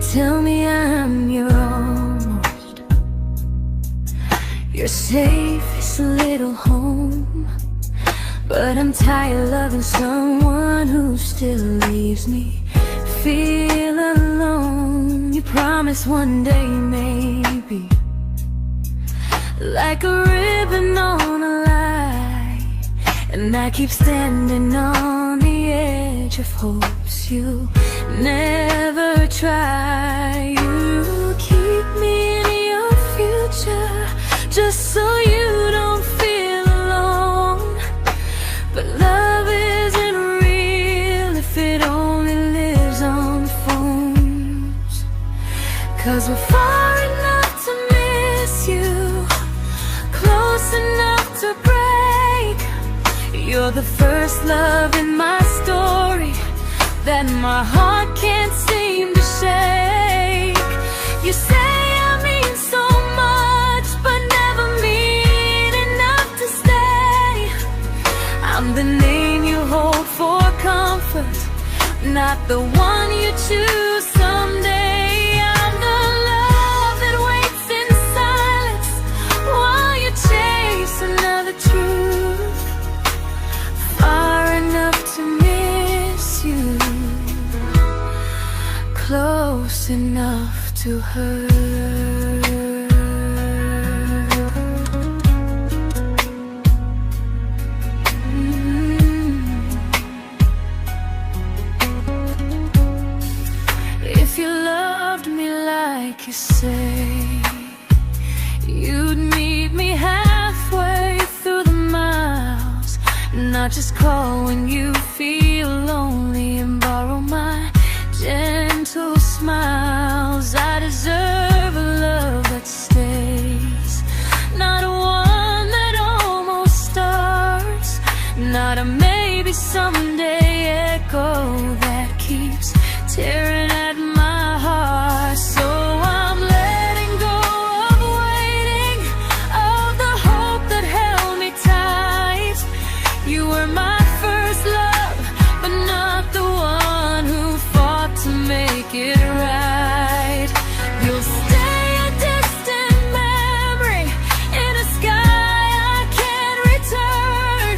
tell me I'm your almost, your safest little home. But I'm tired loving someone who still leaves me feel alone. You promise one day maybe, like a ribbon on a line, and I keep standing on the edge of hopes you never try. You keep me in your future just so you don't feel alone. But love isn't real if it only lives on phones. 'Cause we're far enough to miss you, close enough to break. You're the first love in my story that my heart can't seem to shake. You say I mean so much, but never mean enough to stay. I'm the name you hold for comfort, not the one you choose someday. I'm the love that waits in silence while you chase another truth. Far enough to miss you, close enough to hurt. If you loved me like you say, you'd meet me halfway through the miles, not just call when you feel lonely and borrow my gentle smiles. I deserve a love that stays, not one that almost starts, not a maybe someday echo that keeps tearing at my heart. So I'm letting go of waiting, of the hope that held me tight. You were my first love, but not the one who fought to make it right. You'll stay a distant memory in a sky I can't return,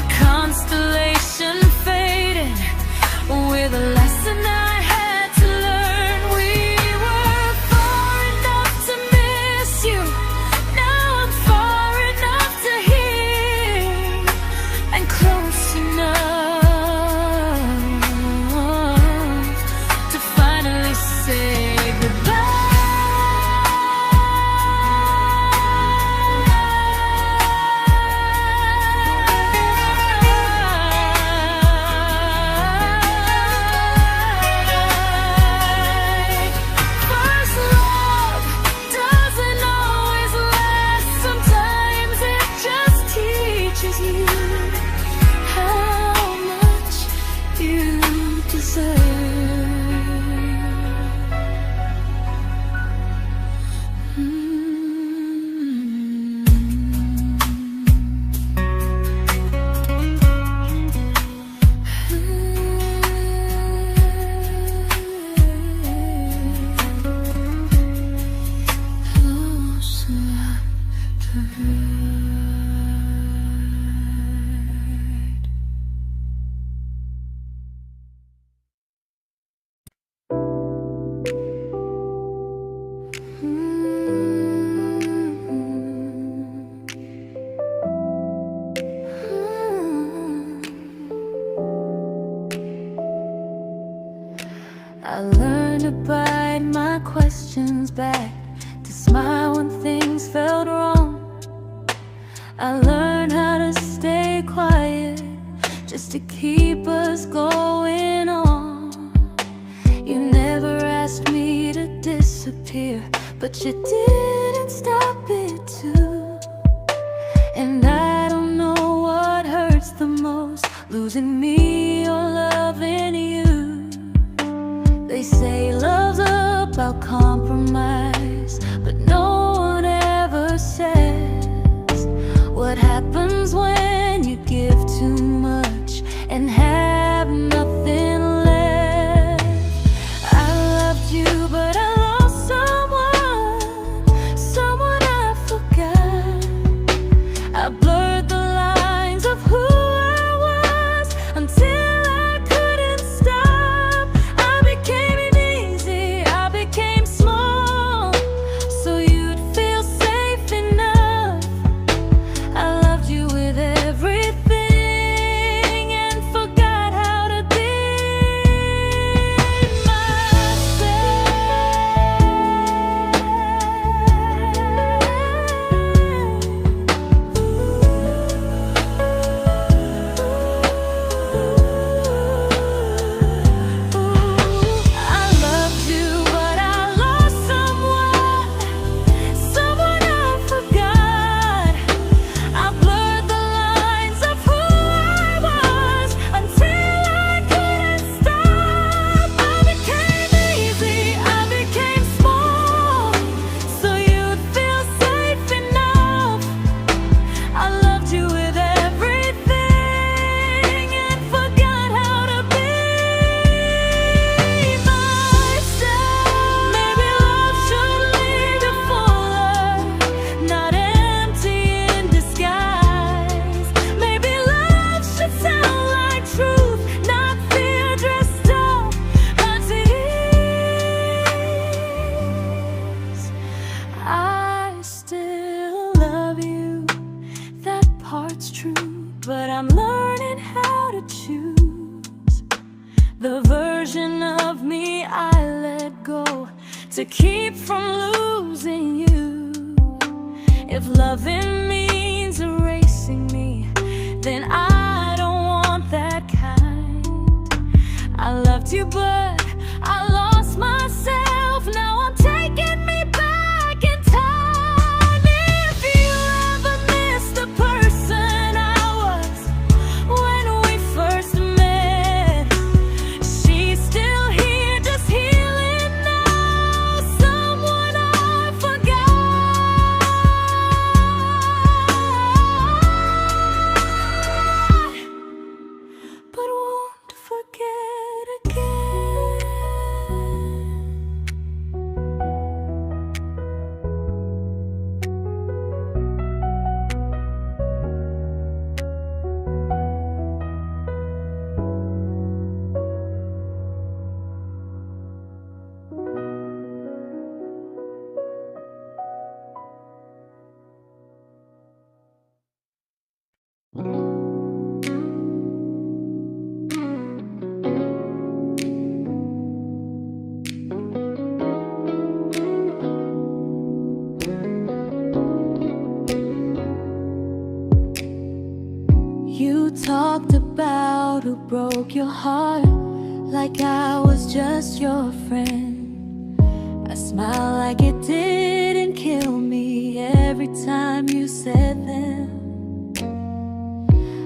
a constellation faded with a lesson I had to learn. We were far enough to miss you, now I'm far enough to hear, and close enough to finally say goodbye. First love doesn't always last, sometimes it just teaches you how much you deserve. Close enough to hurt. I learned to bite my questions back, to smile when things felt wrong. I learned how to stay quiet just to keep us going on. You never asked me to disappear, but you didn't stop it too. And I don't know what hurts the most, losing me or loving you. They say love's about compromise, but no one ever says what happens when you give too much and have nothing left. I loved you I'm learning how to choose the version of me I let go to keep from losing you. If loving means erasing me, then I don't want that kind. I loved you, but I lost myself. Now I'm taking me back in time. If you ever miss the person I was when we first met, she's still here, just healing now. Someone I forgot, but won't forget again. You talked about who broke your heart, like I was just your friend. I smiled like it didn't kill me every time you said them.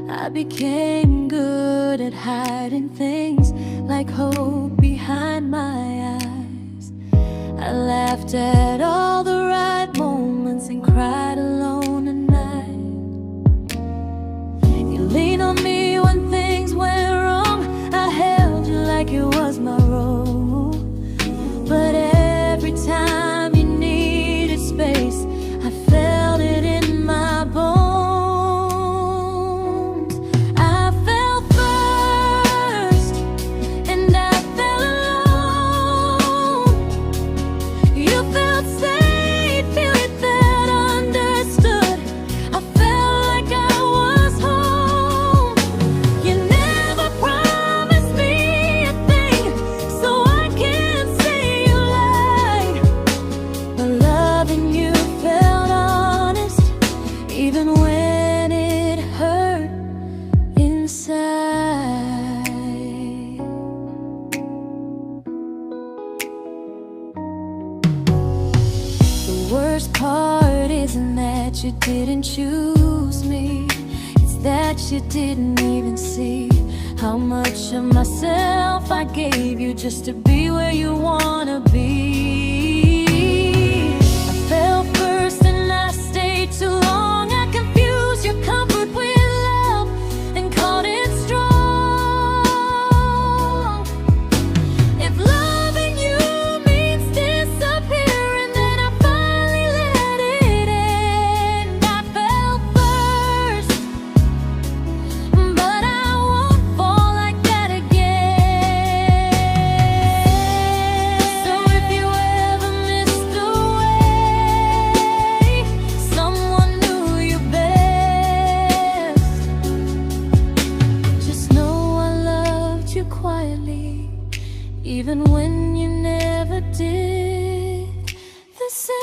I became good at hiding things like hope behind my eyes. I laughed at all the right moments and cried alone at night. You leaned on me when things went wrong. I held you like it was my role. But every time you needed space, I felt it in my bones. I fell first, and I fell alone. You felt safe, you felt understood. I felt like I was home. You never promised me a thing, so I can't say you lied. But loving you felt honest, even when it hurt inside. The worst part isn't that you didn't choose me, it's that you didn't even see how much of myself I gave you just to be where you wanna be. I fell first and I stayed too long. I confused your comfort with love and called it strong. If loving you means disappearing, then I finally let it end. I fell first, but I won't fall like that again. So if you ever missed the way someone knew you best, just know I loved you quietly, even when you never did the same.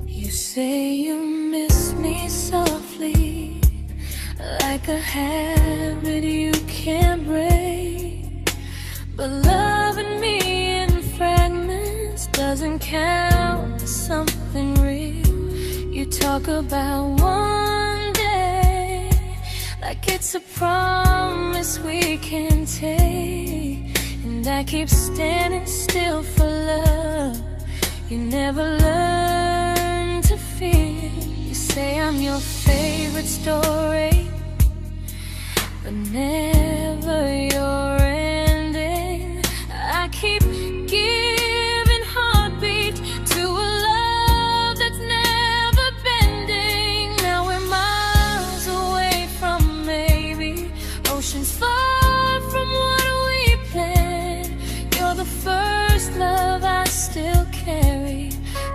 You say you miss me softly, like a habit you can't break. But loving me in fragments doesn't count as something real. You talk about one day like it's a promise we can take, and I keep standing still for love. You never learn to feel. You say I'm your favorite story, but never your ending. I keep giving heartbeat to a love that's never bending. Now we're miles away from maybe, oceans far from what we planned. You're the first love I still carry,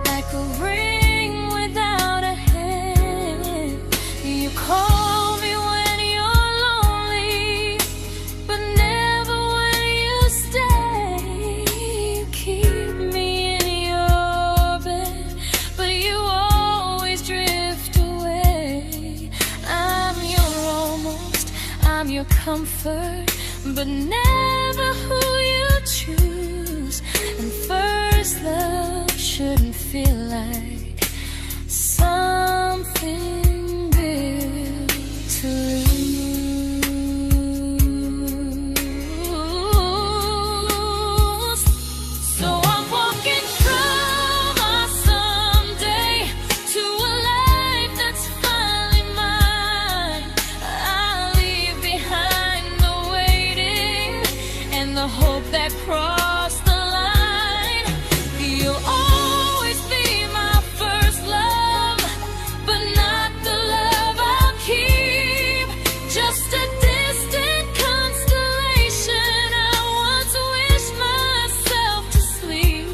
like a ring without a hand. You call me when you're lonely, but never when you stay. You keep me in your bed, but you always drift away. I'm your almost, I'm your comfort, but never who you choose. And first love shouldn't feel like something built to lose. So I'm walking through my someday to a life that's finally mine. I'll leave behind the waiting and the hope that crossed the line. You'll always be my first love, but not the love I'll keep. Just a distant constellation I once wished myself to sleep.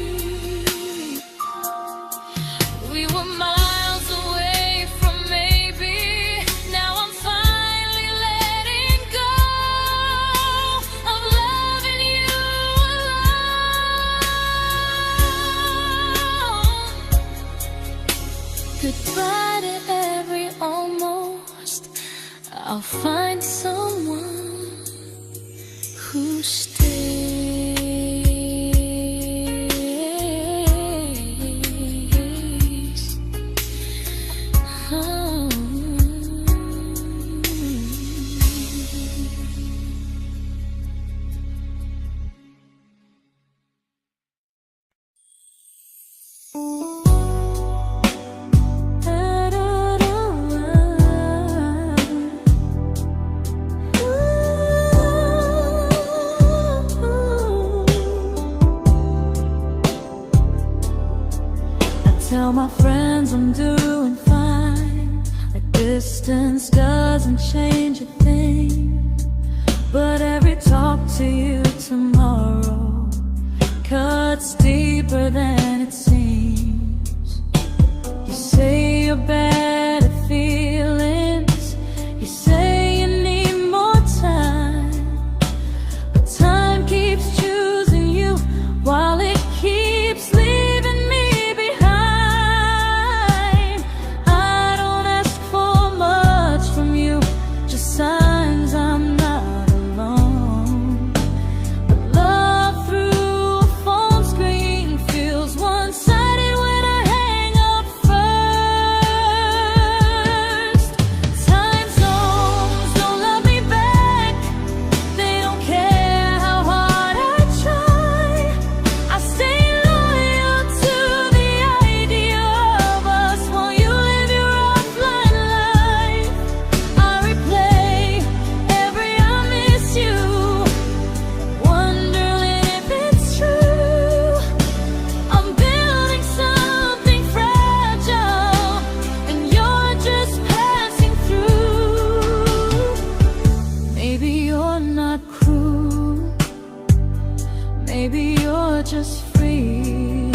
We were miles away from maybe, now I'm finally letting go of loving you alone. Goodbye to every almost, I'll find someone who stays. Oh. Tell my friends I'm doing fine, like distance doesn't change a thing. But every talk to you tomorrow cuts deeper than it seems. You say you're bad at feelings, you say you need more time, but time keeps choosing you while it keeps leaving me behind. I don't ask for much from you, just signs I'm not alone. But love through a phone screen feels one-sided when I hang up first. Time zones don't love me back, they don't care how hard I try. I stay loyal to the idea of us while you live your offline life. I replay every I miss you, wondering if it's true. I'm building something fragile, and you're just passing through. Maybe you're not cruel, maybe you're just free.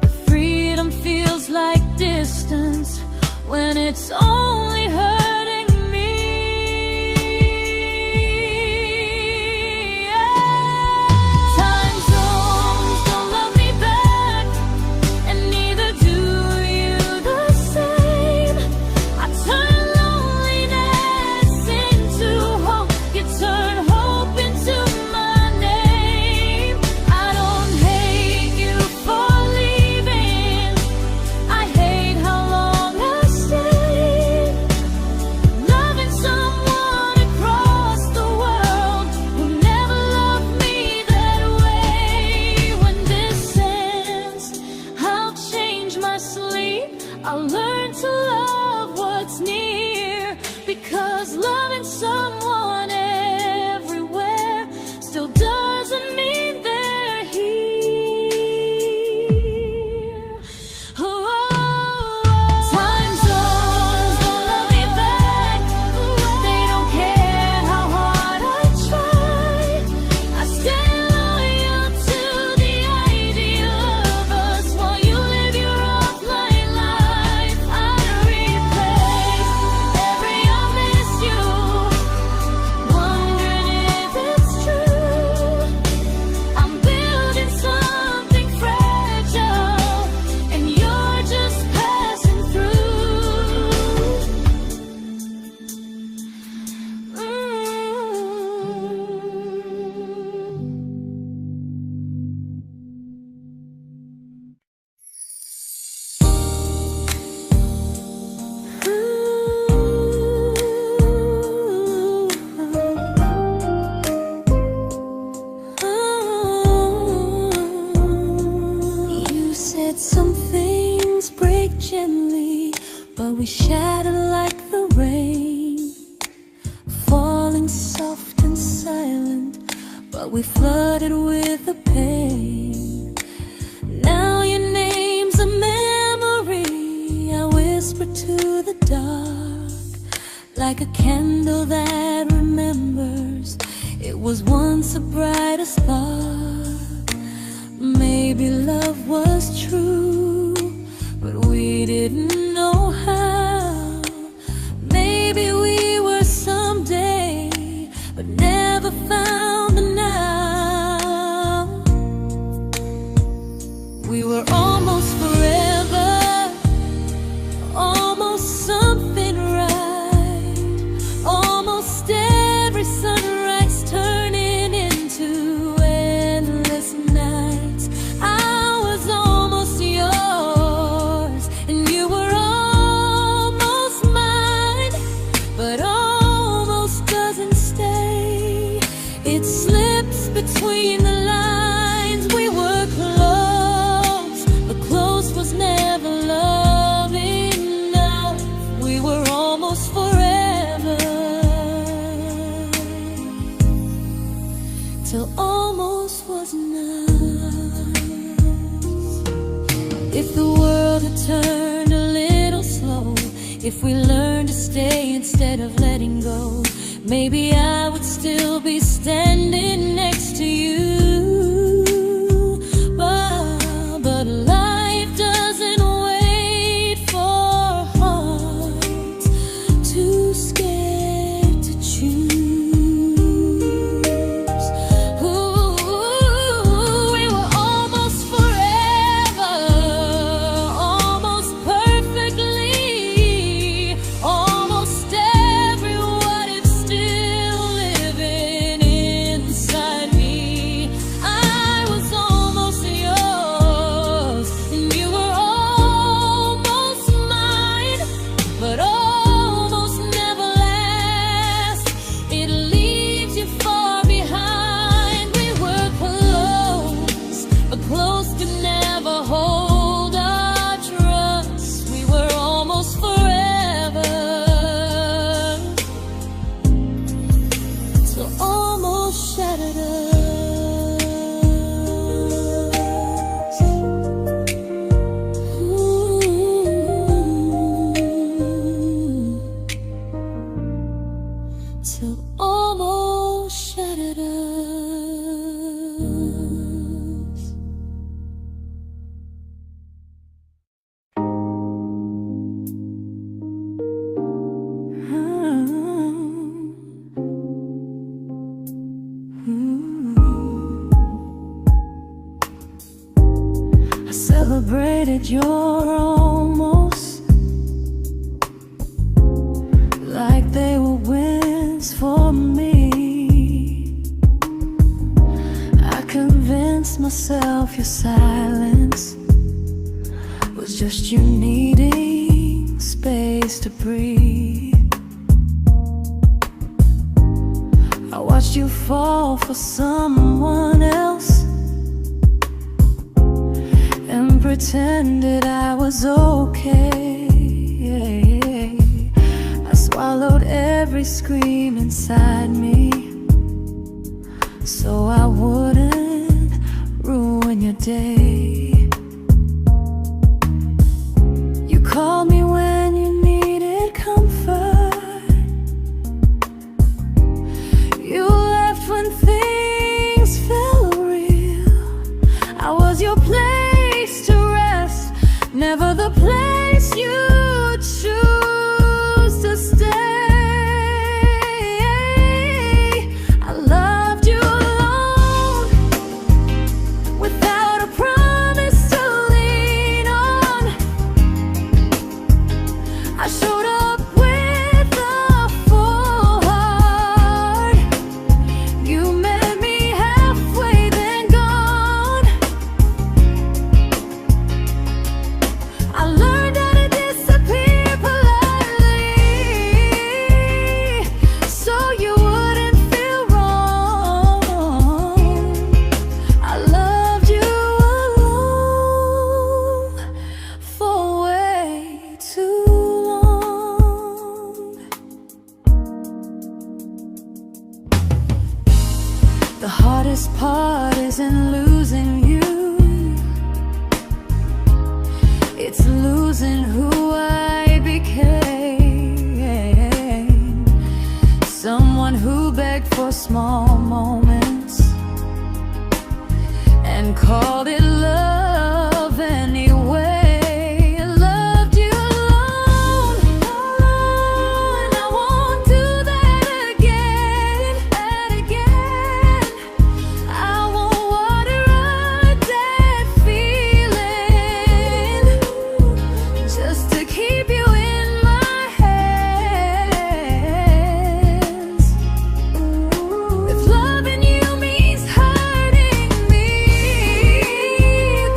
But freedom feels like distance when it's only hurting me. Time zones don't love me back, and neither do you the same. I turn loneliness into hope, you turn hope into my name. I don't hate you for leaving, I hate how long I stayed. we shattered like the rain, falling soft and silent, but we flooded with the pain. Now your name's a memory I whisper to the dark, like a candle that remembers it was once a brighter spark. Maybe love was true, but we didn't know how. Maybe we were someday, but never found the now. We were almost forever, almost something right, almost every sunrise turning into endless nights. I was almost yours, and you were almost mine, but almost doesn't stay. It slips between the lines. We were close, but close was never love enough. We were almost forever, till almost was enough. If the world had turned a little slow, if we learned to stay instead of letting go, maybe I would still be standing next to you. But life doesn't wait for hearts too scared to choose. Ooh, we were almost forever, almost perfectly, almost every what if still living inside me. I was almost yours, and you were almost mine, but almost never lasts. It leaves you far behind. We were close, but close could never hold our trust. We were almost forever, till almost shattered us. Ooh, till almost shattered us. I celebrated your almost like they were wins for me. I convinced myself your silence was just you needing space to breathe. I watched you fall for someone else and pretended I was okay. I swallowed every scream inside me so I wouldn't ruin your day. You called me when you needed comfort. You left when things felt real. I was your place to rest, never the place you choose to stay. I loved you alone, without a promise to lean on. I showed up with a full heart. You met me halfway, then gone. I learned how to disappear heart isn't losing you, it's losing who I became. Someone who begged for small moments and called it love anyway. Loved you alone, and I won't do that again, and again. I won't water a dead feeling just to keep you in my hands. If loving you means hurting me,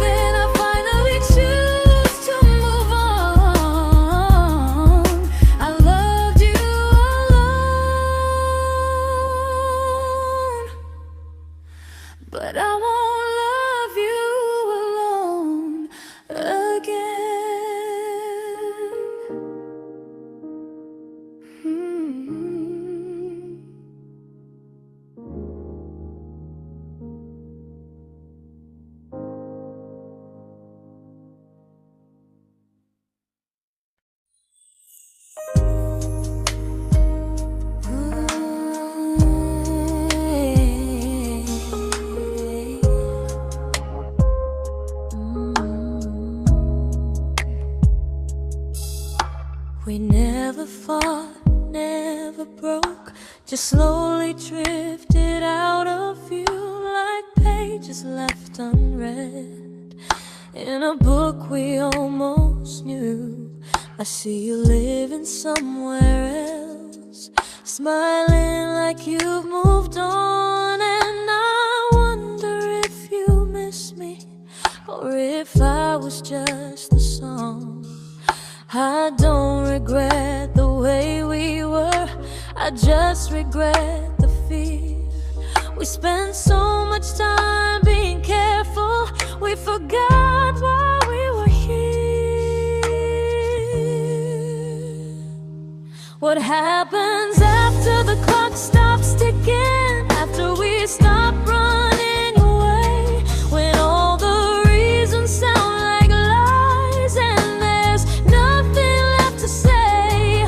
then I finally choose to move on. I loved you alone, but I won't love you alone again. We never fought, never broke, just slowly drifted out of view like pages left unread in a book we almost knew. I see you living somewhere else, smiling like you've moved on, and I wonder if you miss me or if I was just a song. I don't regret the way we were, I just regret the fear. We spent so much time being careful, we forgot why we were here. What happens after the clock stops ticking, after we stop running away, when all the reasons sound like lies and there's nothing left to say?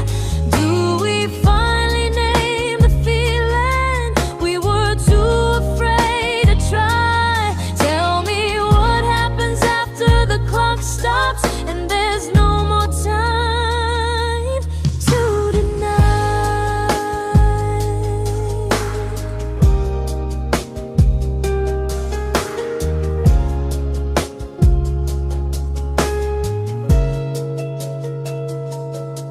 Do we finally name the feeling we were too afraid to try? Tell me what happens after the clock stops and there's no more time to deny.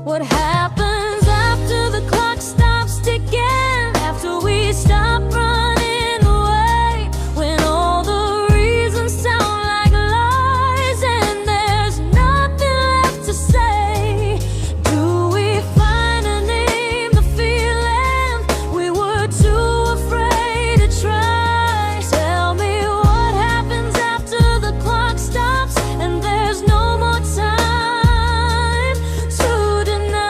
What happens after the clock stops ticking, after we stop running away, when all the reasons sound like lies and there's nothing left to say? Do we finally name the feeling we were too afraid to try? Tell me what happens after the clock stops and there's no more time to deny.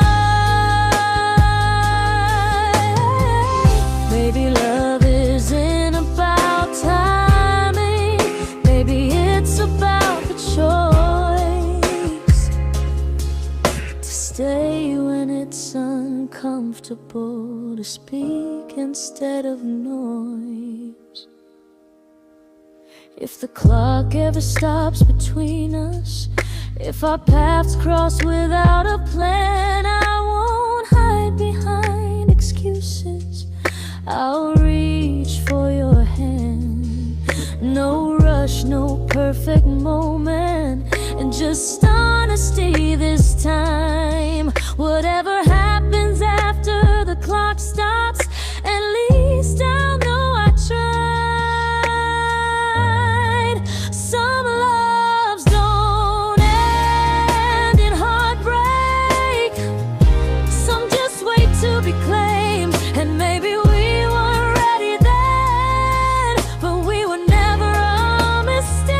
Maybe love isn't about timing, maybe it's about the choice to stay when it's uncomfortable, to speak instead of noise. If the clock ever stops between us, if our paths cross without a plan, I won't hide behind excuses, I'll reach for your hand. No rush, no perfect moment, and just honesty this time. Whatever happens after the clock stops, at least I'll know I tried. Some loves don't end in heartbreak, some just wait to be claimed, and maybe we weren't ready then, but we were never a mistake.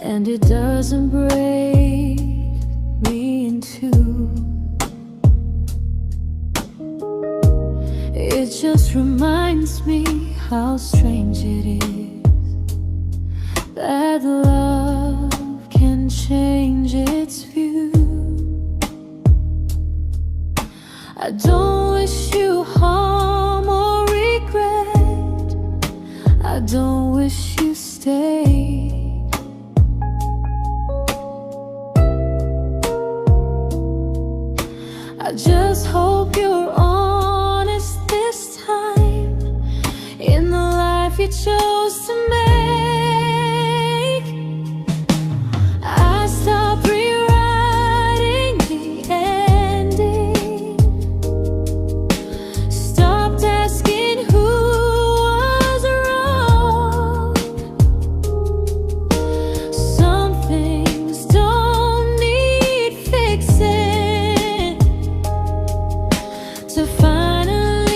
and it doesn't break me in two. It just reminds me how strange it is that love can change its view. I don't wish you harm or regret. I don't wish you stay. I just hope you're honest this time in the life you chose to make. I stopped rewriting the ending, stopped asking who was wrong. Some things don't need fixing to finally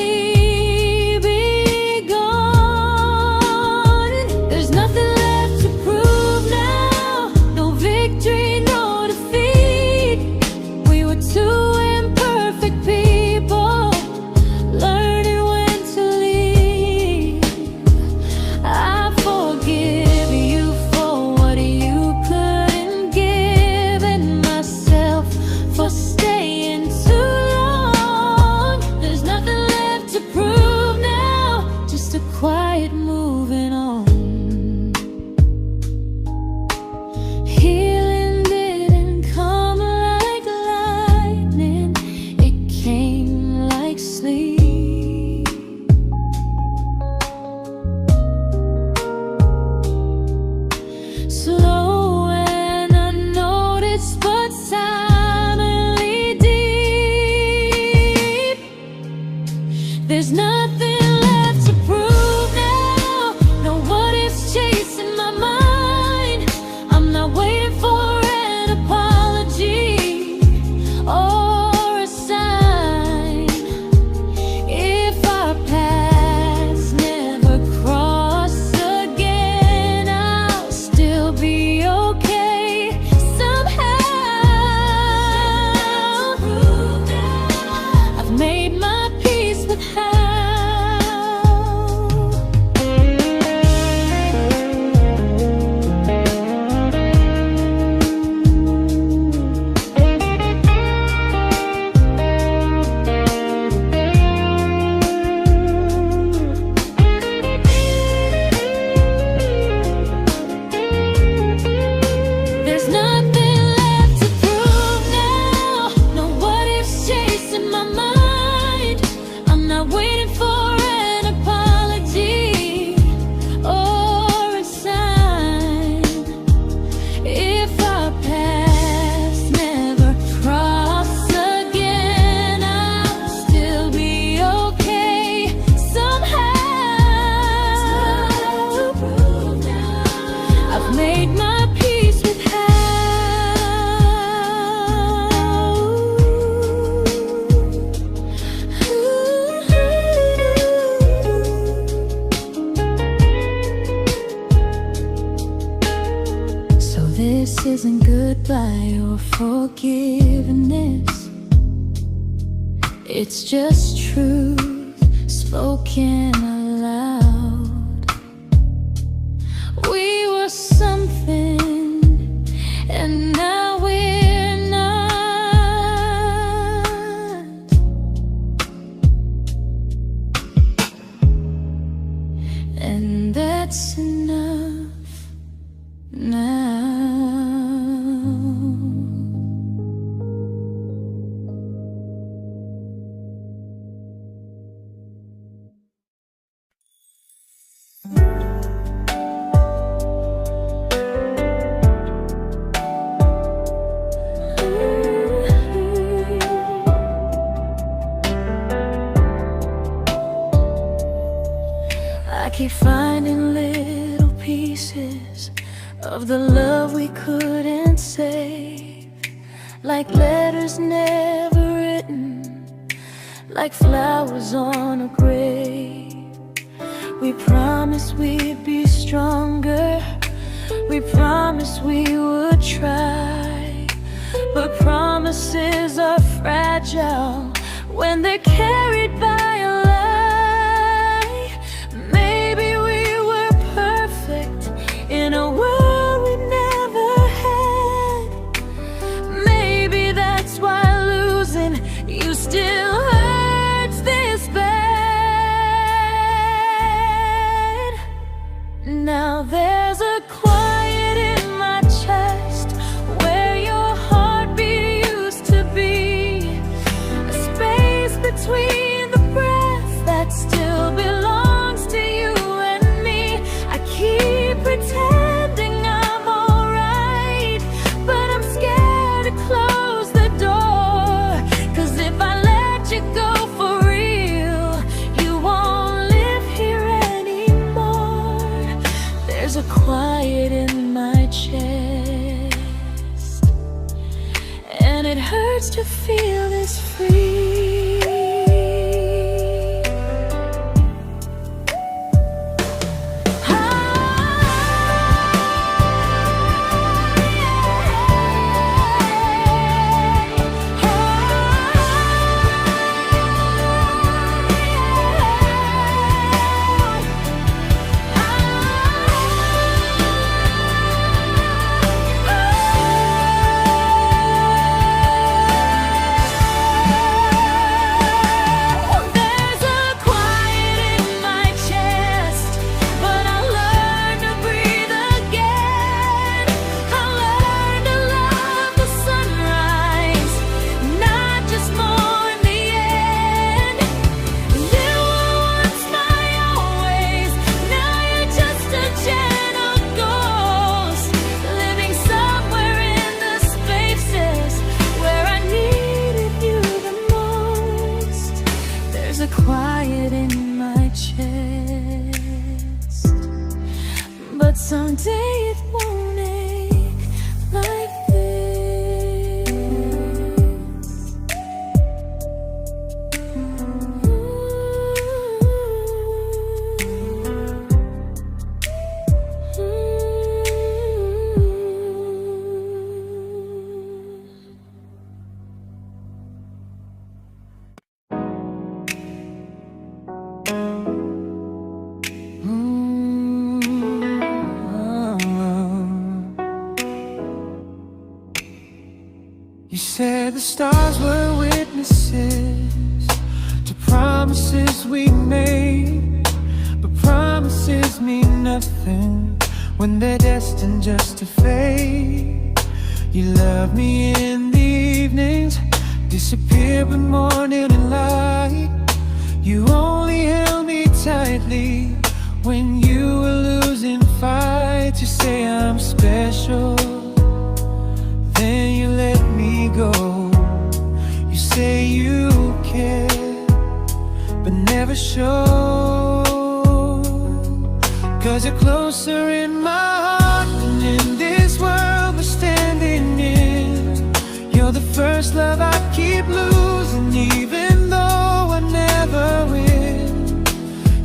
be gone. There's nothing left to prove now, no victory, no defeat. We were two imperfect people, learning when to leave. I forgive you for what you couldn't give, and myself for staying too long. There's nothing left to prove now, just a quiet moving on. Healing didn't come like lightning, it came like sleep. Slow and unnoticed, but silently deep. There's nothing left to prove now, no what ifs chasing my mind. I'm not waiting for an apology or a sign. If our paths never cross again, I'll still be okay somehow. I've made my peace with how. There's nothing left to prove now, no what ifs chasing my mind. I'm not waiting for an apology or a sign. If our paths never cross again, I'll still be okay somehow. I've made my peace with how. So this isn't goodbye or forgiveness, it's just truth spoken aloud. We were something, and now we're not. And that's enough now. I keep finding little pieces of the love we couldn't save, like letters never written, like flowers on a grave. We promised we'd be stronger, We promised we would try, but promises are fragile when they're carried by a lie. Maybe we were perfect in a world we never had. Maybe that's why losing you still hurts this bad. Now there's a quiet in my chest where your heartbeat used to be, a space between the breath that still belongs to you and me. I keep pretending I'm alright, but I'm scared to close the door. 'Cause if I let you go for real, you won't live here anymore. There's a quiet in my chest, and it hurts to feel this free. Quiet in my chest, but someday it won't ache like this. You said the stars were witnesses to promises we made, but promises mean nothing when they're destined just to fade. You love me in the evenings, disappear when morning and light. You only held me tightly when you were losing fights. You say I'm special, then you let me go. You say you care, but never show. 'Cause you're closer in my heart than in this world we're standing in. You're the first love I keep losing, even though I never win.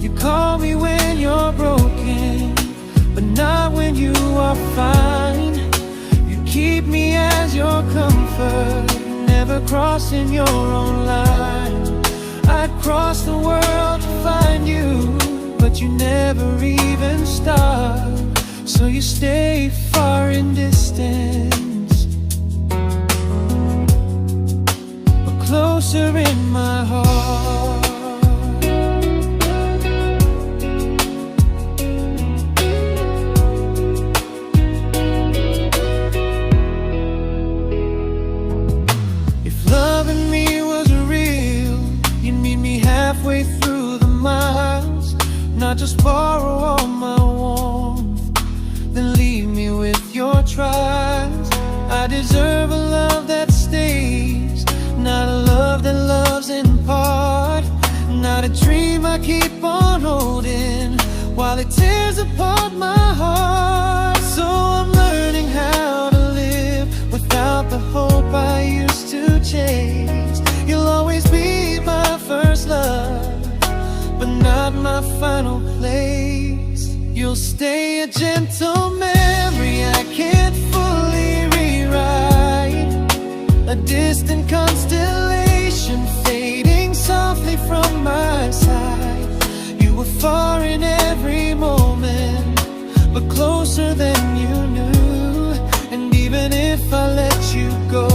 You call me when you're broken, but not when you are fine. Keep me as your comfort, never crossing your own line. I'd cross the world to find you, but you never even start. So you stay far in distance, but closer in my heart. Halfway through the miles, not just borrow all my warmth, then leave me with your trials. I deserve a love that stays, not a love that loves in part. Not a dream I keep on holding while it tears apart my heart. So I'm learning how to live without the hope I used to chase. You'll always be my first love, but not my final place. You'll stay a gentle memory distant constellation fading softly from my side. You were far in every moment, but closer than you knew. And even if I let you go,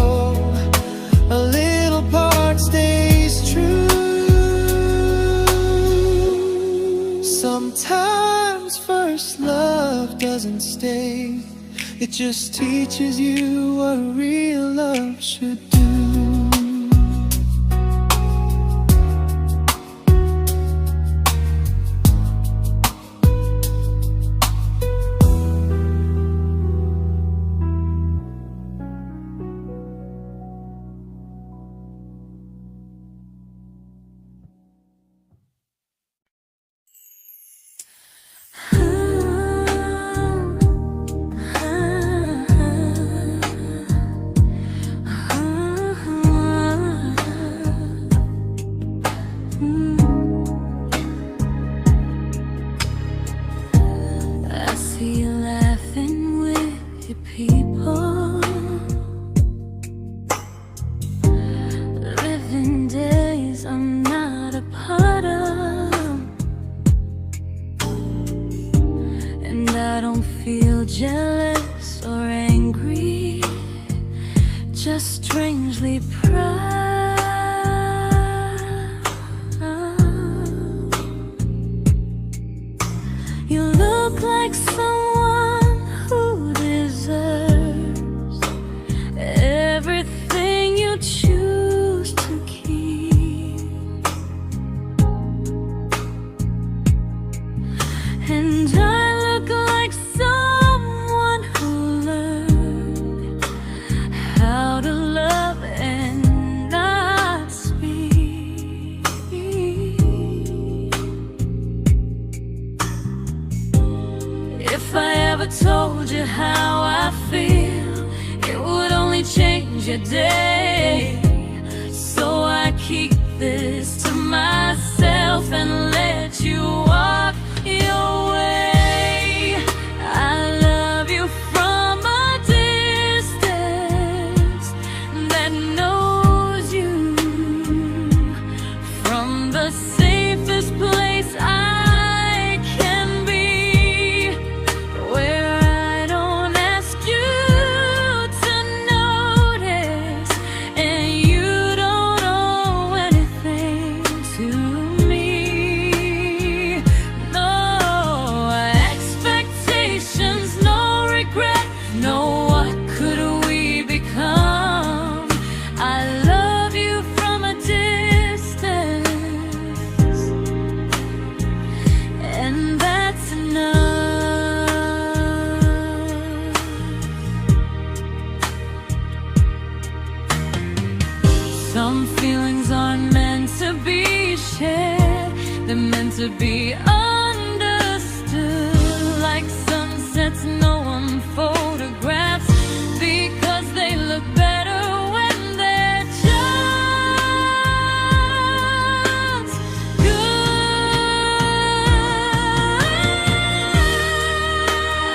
a little part stays true. Sometimes first love doesn't stay, it just teaches you what real love should do. Jealous or angry, just strangely proud. You look like someone who deserves everything you choose to keep. And I look like someone who learned how to love and not speak. If I ever told you how I feel, it would only change your day. So I keep this to myself and let you walk your way. I love you from a distance that knows you, from the safest place I can be, where I don't ask you to notice and you don't owe anything to me. No expectations, no regret, no what could we become. I love you from a distance, and that's enough. Some feelings aren't meant to be shared, they're meant to be understood. Like sunsets no one photographs, because they look better when they're just good.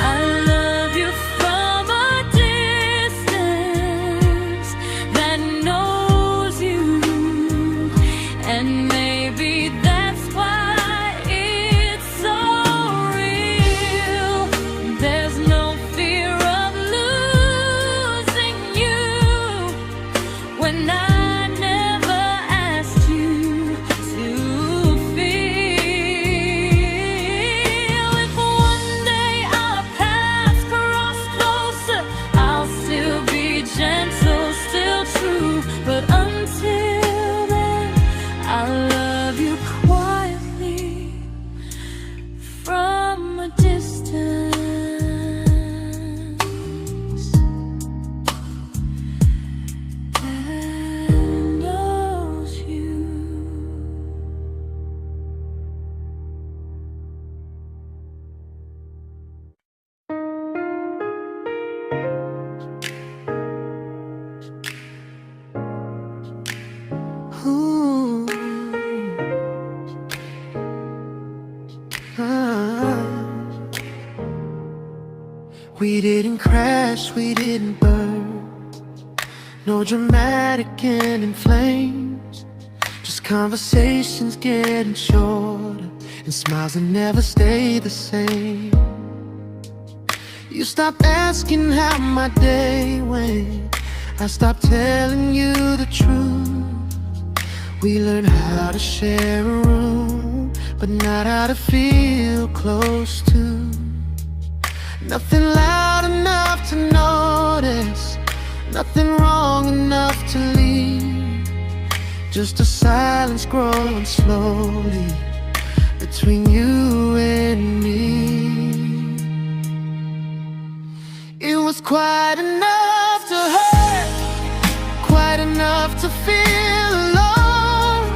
I love you from a distance that knows you, and maybe that's why it's so real. There's no fear of losing you when I never asked you to feel. If one day our paths cross closer, I'll still be gentle, still true. But until then, I love you quietly from a distance that knows you. Ooh. Ah. We didn't crash, we didn't burn. No dramatic ending flames, just conversations getting shorter, and smiles that never stay the same. You stopped asking how my day went, I stopped telling you the truth. We learned how to share a room, but not how to feel close to. Nothing loud enough to notice, nothing wrong enough to leave. Just a silence growing slowly between you and me. It was quite enough to hurt, quite enough to feel alone.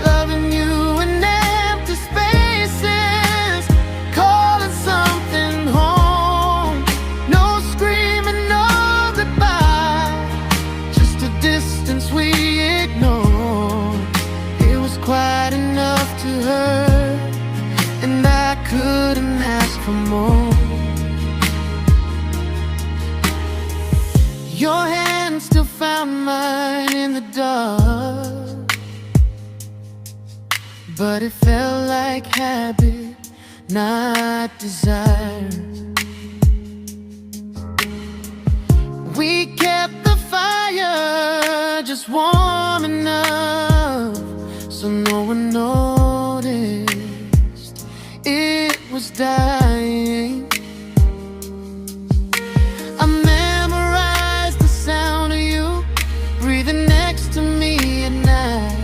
Loving you in empty spaces, calling something home. No screaming, no goodbye, just a distance we ignored. It was quite enough to hurt, and I couldn't ask for more. Your hand still found mine in the dark, but it felt like habit, not desire. We kept the fire just warm enough so no one noticed it was dying. I memorized the sound of you breathing next to me at night,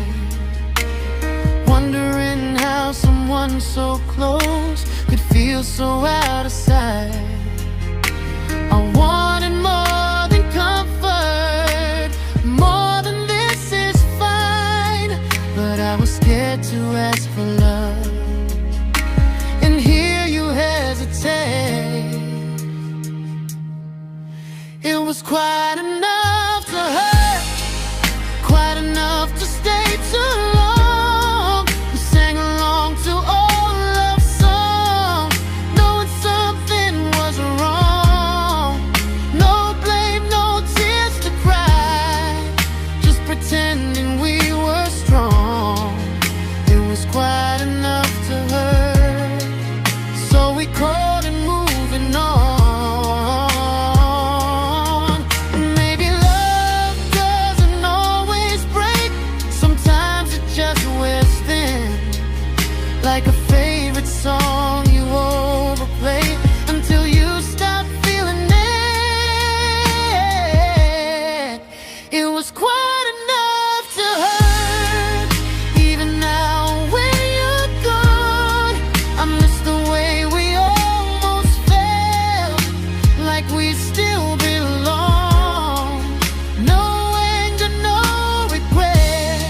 wondering how someone so close could feel so out of sight. I wanted more than comfort, more than this is fine, but I was scared to ask for love, and here you hesitate. It was quite enough to hurt, quite enough to stay too long. We sang along to old love songs, knowing something was wrong. No blame, no tears to cry, just pretending we were strong. It was quite enough to hurt, so we called it moving on. Maybe love doesn't always break, sometimes it just wears thin, like a favorite song you overplay until you stop feeling it. It was quite enough to hurt, even now when you're gone. I miss the way we almost felt, like we still belong. No anger, no regret,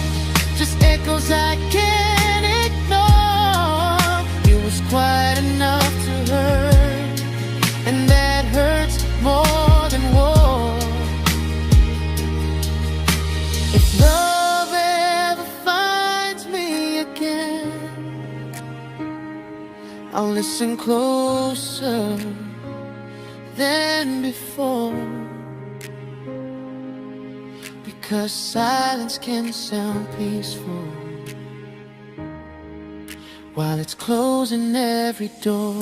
just echoes I can't ignore. It was quite enough to hurt, and that hurts more than war. If love ever finds me again, I'll listen closer than before, because silence can sound peaceful while it's closing every door.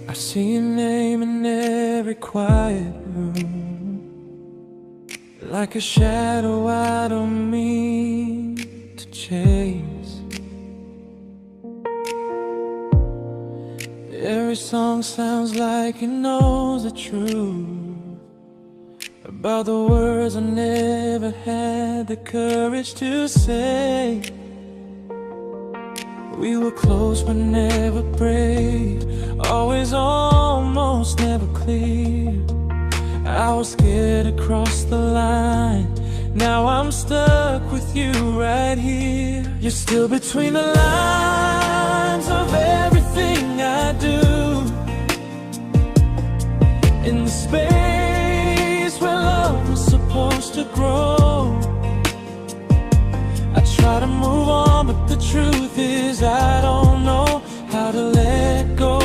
I see your name in every quiet room, like a shadow I don't mean to chase. Every song sounds like it knows the truth about the words I never had the courage to say. We were close but never brave, always almost, never close. clear. I was scared to cross the line. Now I'm stuck with you right here. You're still between the lines of everything I do. In the space where love was supposed to grow. I try to move on, but the truth is I don't know how to let go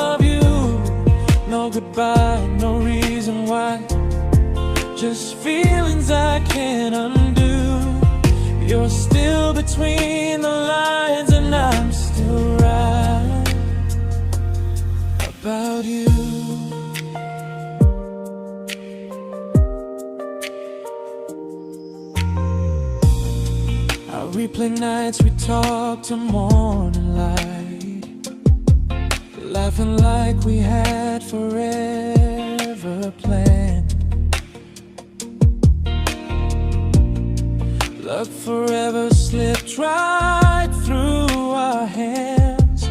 of you. No goodbye, no reason why. Just feelings I can't undo. You're still between the lines, and I'm still right about you. I replay nights we talk till morning light, laughing like we had forever planned. Luck forever slipped right through our hands,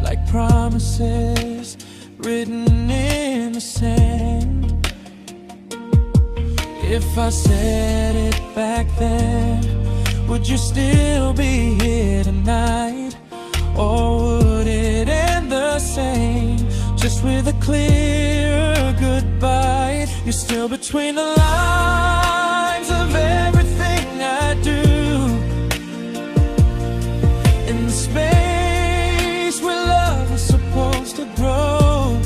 like promises written in the sand. If I said it back then, would you still be here tonight? Or would it end the same, just with a clear goodbye? You're still between the lines of everything I do. In the space where love was supposed to grow.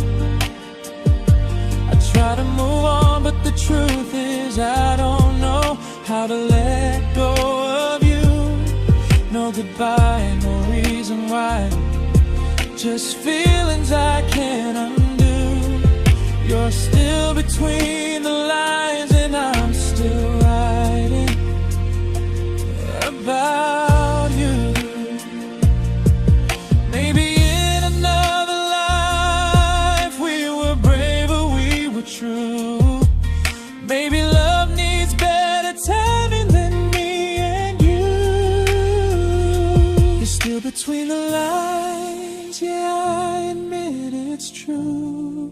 I try to move on, but the truth is I don't know how to let go of you. No goodbye, no reason why. Just feelings I can't undo. You're still between the lines, and I'm still writing about you. Maybe in another life we were braver, we were true. Maybe love needs better timing than me and you. You're still between the lines, yeah, I admit it's true.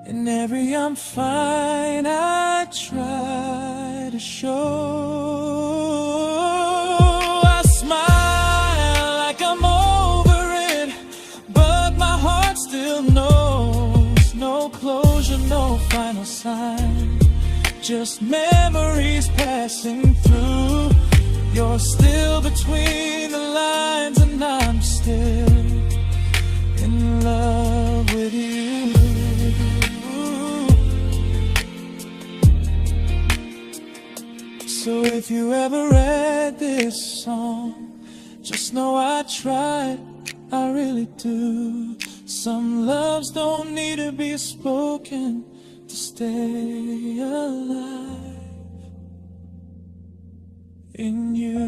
In every I'm fine I try to show. I smile like I'm over it, but my heart still knows. No closure, no final sign, just memories passing through. You're still between the lines, and I'm still in love with you. So if you ever read this song, just know I tried, I really do. Some loves don't need to be spoken to stay alive in you.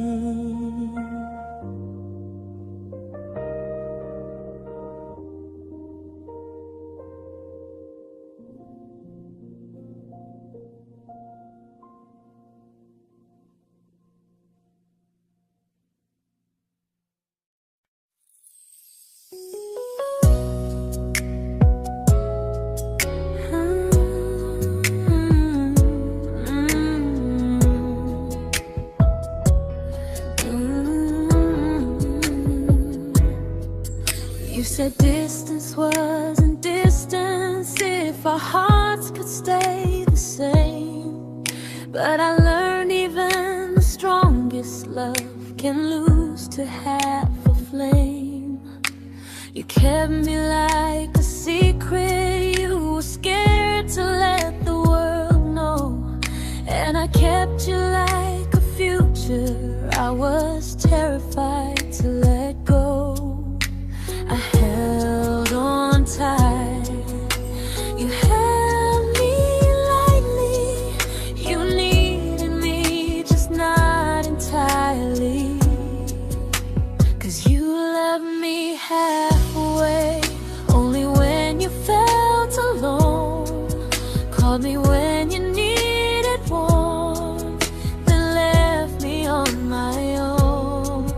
You said distance wasn't distance if our hearts could stay the same. But I learned even the strongest love can lose to half a flame. You kept me like a secret you were scared to let the world know. And I kept you like a future I was terrified to let go. I held on tight, you held me lightly. You needed me, just not entirely. 'Cause you loved me halfway, only when you felt alone. Called me when you needed warmth, then left me on my own.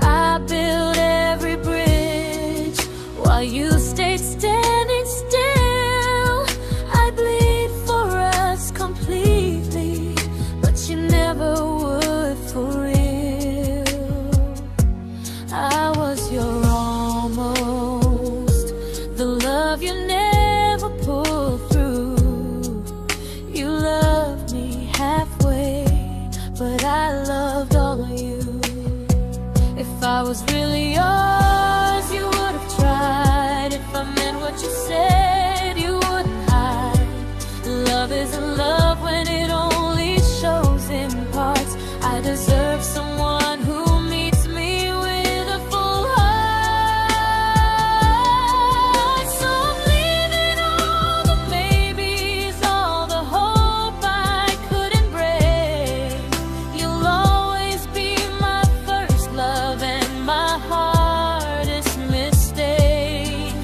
I built every bridge while you stayed standing still. love you never pulled through. You loved me halfway, but I loved all of you. If I was really yours, you would have tried. If I meant what you said, you wouldn't hide. Love isn't love when it only shows in parts. I deserve someone who meets me with a full heart. So I'm leaving all the maybes, all the hope I couldn't break. You'll always be my first love and my hardest mistake.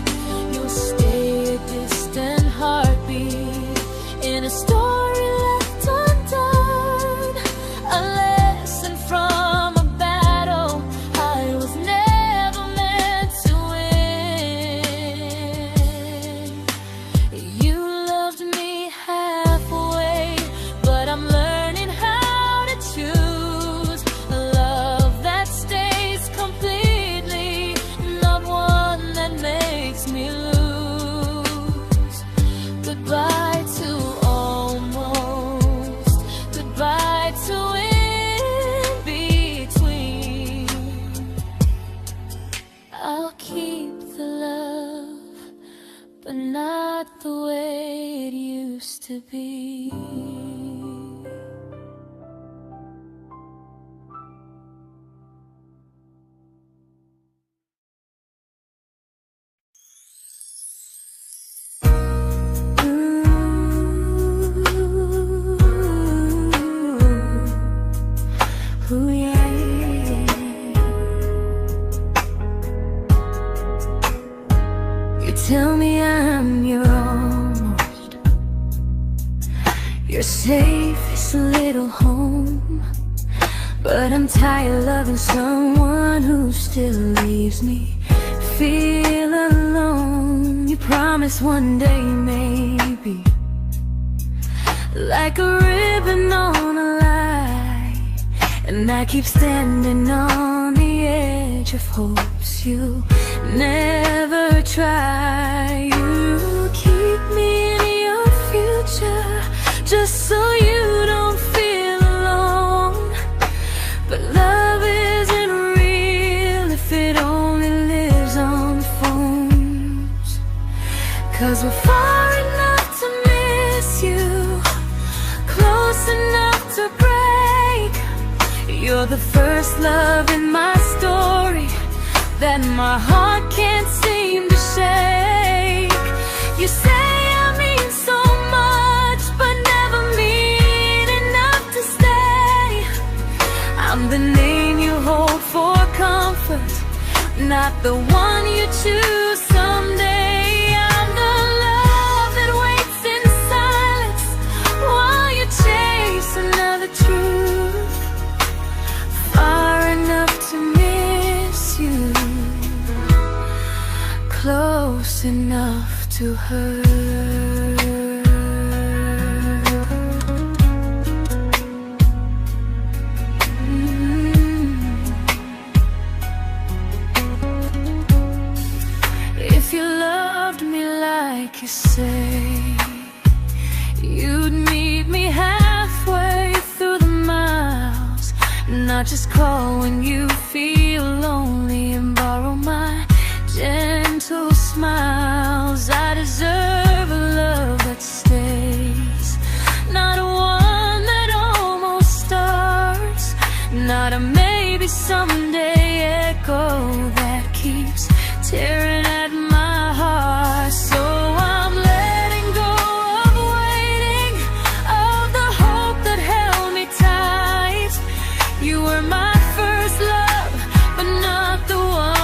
You'll stay a distant heartbeat in a story left undone, a lesson from a battle I was never meant to win. You loved me halfway, but I'm learning how to choose a love that stays completely, not one that makes me lose. Goodbye to almost, goodbye to in between. I'll keep the love, but not the way it used to be. Ooh, yeah, yeah. You tell me I'm your almost, your safest little home, but I'm tired loving someone who still leaves me feel alone. You promise one day maybe, like a ribbon on a line, and I keep standing on the edge of hopes you never try. You keep me in your future just so you don't feel alone. But love isn't real if it only lives on phones. 'Cause we're far enough to miss you, close enough to break. You're the first love in my story that my heart can't seem to shake. You say I mean so much, but never mean enough to stay. I'm the name you hold for comfort, not the one you choose someday. I'm the love that waits in silence while you chase another truth. Far enough to miss you, close enough to hurt. If you loved me like you say, you'd meet me halfway through the miles, not just call when you feel lonely and borrow my gentle smiles. I deserve a love that stays, not one that almost starts, not a maybe someday echo that keeps tearing at my heart. So I'm letting go of waiting, of the hope that held me tight. You were my first love, but not the one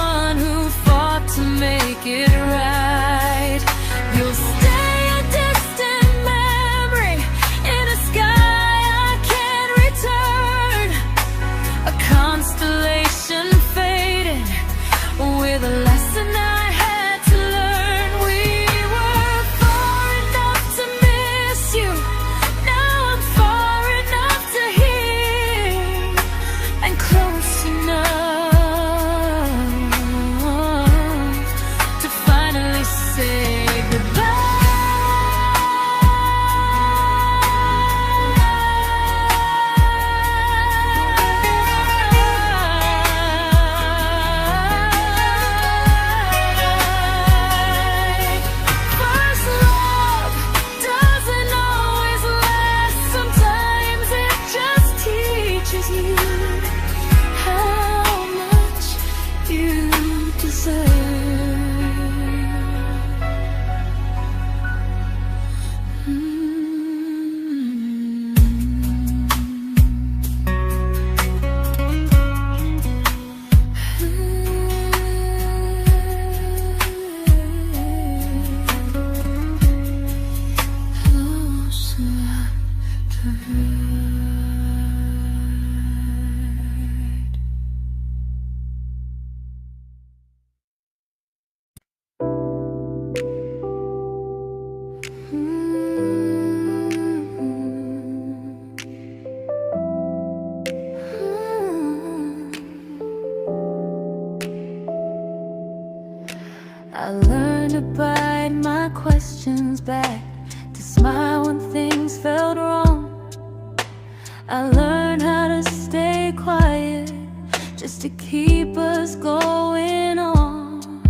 I learned to bite my questions back, to smile when things felt wrong. I learned how to stay quiet, just to keep us going on.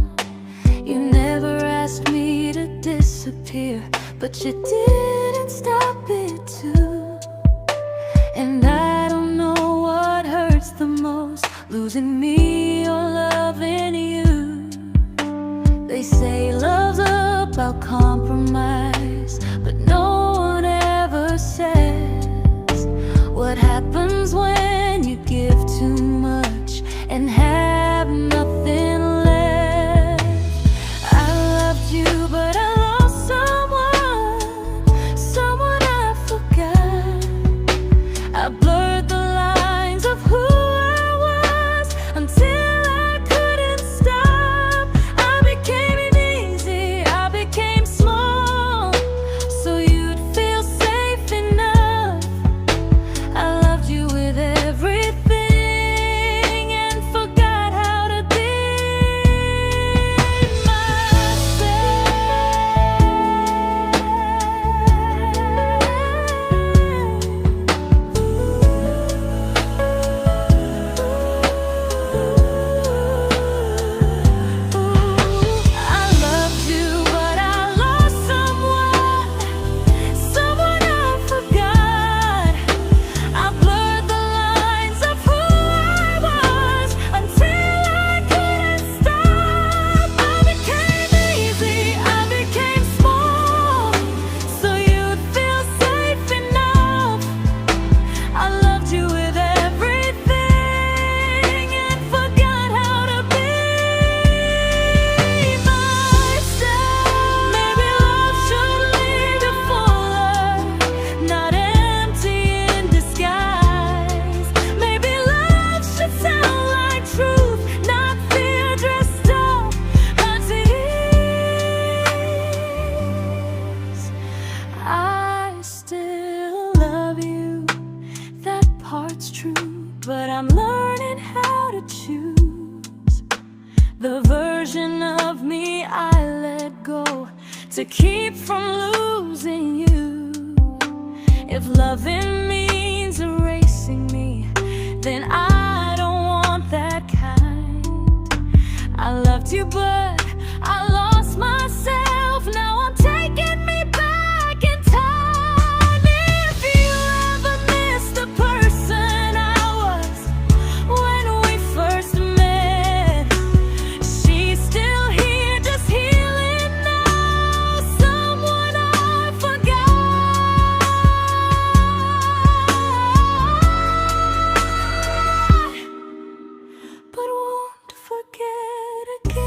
You never asked me to disappear, but you didn't stop it too. And I don't know what hurts the most, losing me or loving you. They say love's about compromise, but no one ever says what happens when you give too much and have nothing left. I loved you, but I lost someone I forgot. I blurred the lines of who I was until I couldn't stop. I became easy, I became small, so you'd feel safe enough. I loved you with everything and forgot how to be I loved you, but I lost someone I forgot. I blurred the lines of who I was until I couldn't stop. I became easy, I became small, so you'd feel safe enough. I loved you with everything and forgot how to be myself. Maybe love should lead you fuller, not empty in disguise. Maybe love should sound like truth, not fear dressed up as ease. I still love you, that part's true, but I'm learning how to choose the version of me I let go to keep from losing you. If loving means erasing me, then I don't want that kind. I loved you, but I lost myself. Now I'm taking me back in time. If you ever missed the person I was when we first met, she's still here, just healing now. Someone I forgot, but won't forget again.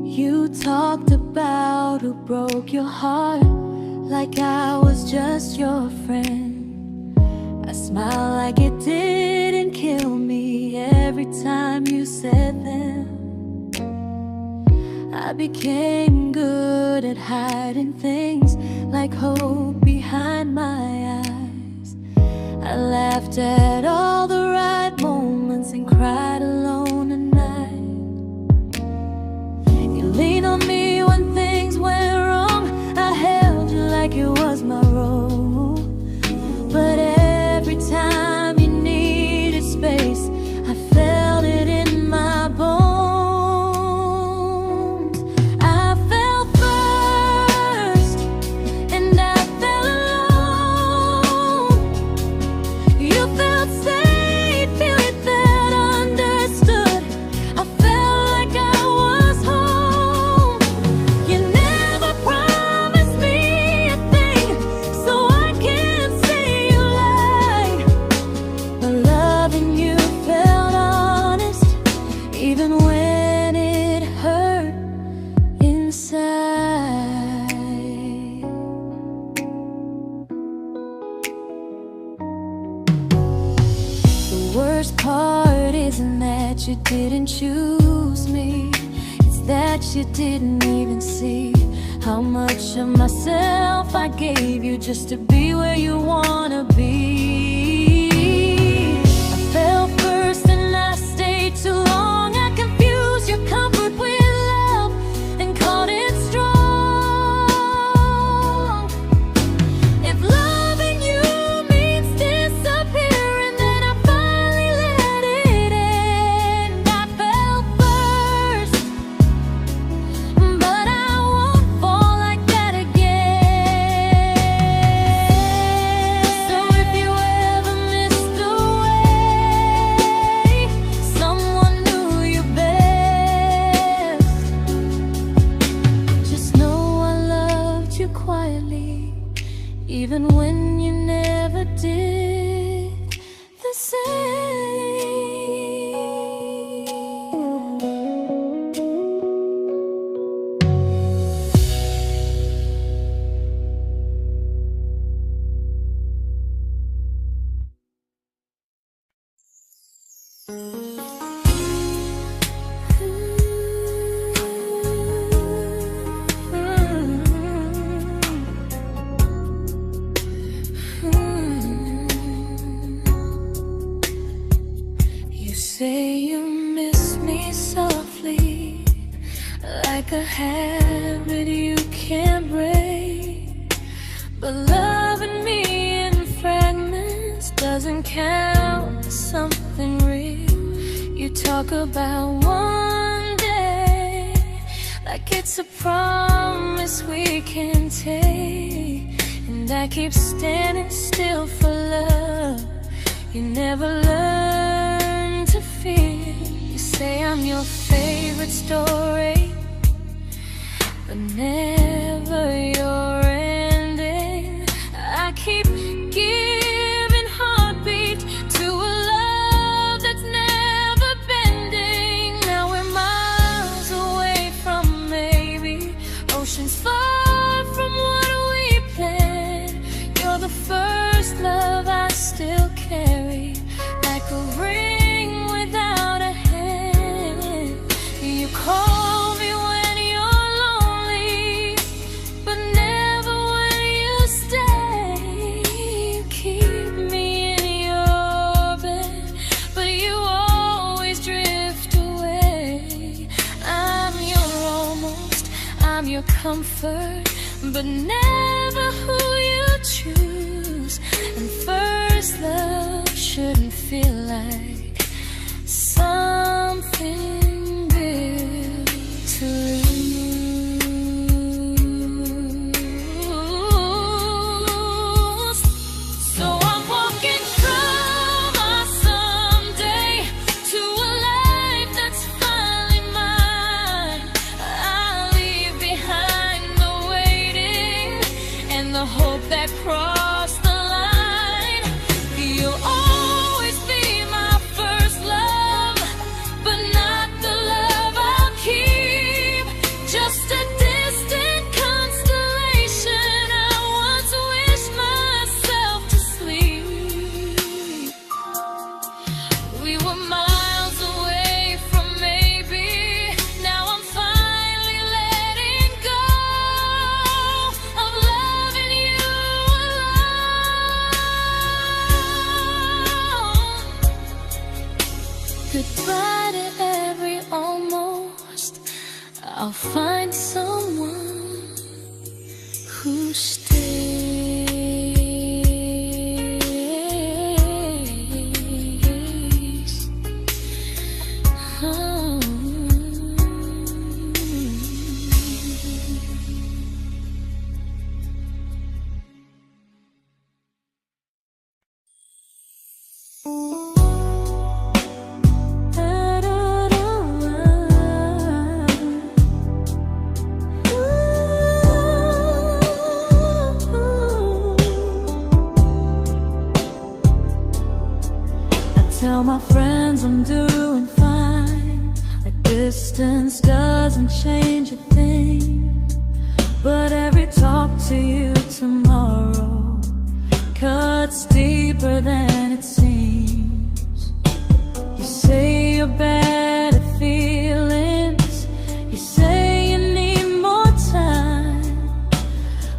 You talked about who broke your heart, like I was just your friend. I smile like it didn't kill me every time you said them. I became good at hiding things like hope behind my eyes. I laughed at all the right moments and cried alone at night. You leaned on me when things went wrong. I held you like it was my role. But every time you needed space, I felt it in my bones. I fell first, and I fell alone. You felt safe. worst part isn't that you didn't choose me, it's that you didn't even see how much of myself I gave you just to be where you wanna be. I fell first and I stayed too long. I confused your comfort with love and called it strong. If loving you means disappearing, then I finally let it end. I fell first, but I won't fall like that again. So if you ever missed the way someone knew you best, just know I loved you quietly, even when you never did the same. You say you miss me softly, like a habit you can't break. But loving me in fragments doesn't count as something real. You talk about one day like it's a promise we can take, and I keep standing still for love. You never learn to feel. You say I'm your favorite story, but never your ending. I keep giving heartbeat to a love that's never bending. Now we're miles away from maybe oceans far from what we planned. You're the first love I still carry, like a ring without a hand. You call me when you're lonely, but never when you stay. You keep me in your bed, but you always drift away. I'm your almost, I'm your comfort, but never who you choose. And first love shouldn't feel like something built to lose. So I'm walking from my someday to a life that's finally mine. I'll leave behind the waiting and the hope that crossed the line. You'll always be my first love, but not the love I'll keep. Just a distant constellation I once wished myself to sleep. We were miles away from maybe. Now I'm finally letting go of loving you alone. Goodbye to every almost. I'll find someone who stays. Oh. Tell my friends I'm doing fine, that distance doesn't change a thing. But every talk to you tomorrow cuts deeper than it seems. your better feelings. You say you need more time,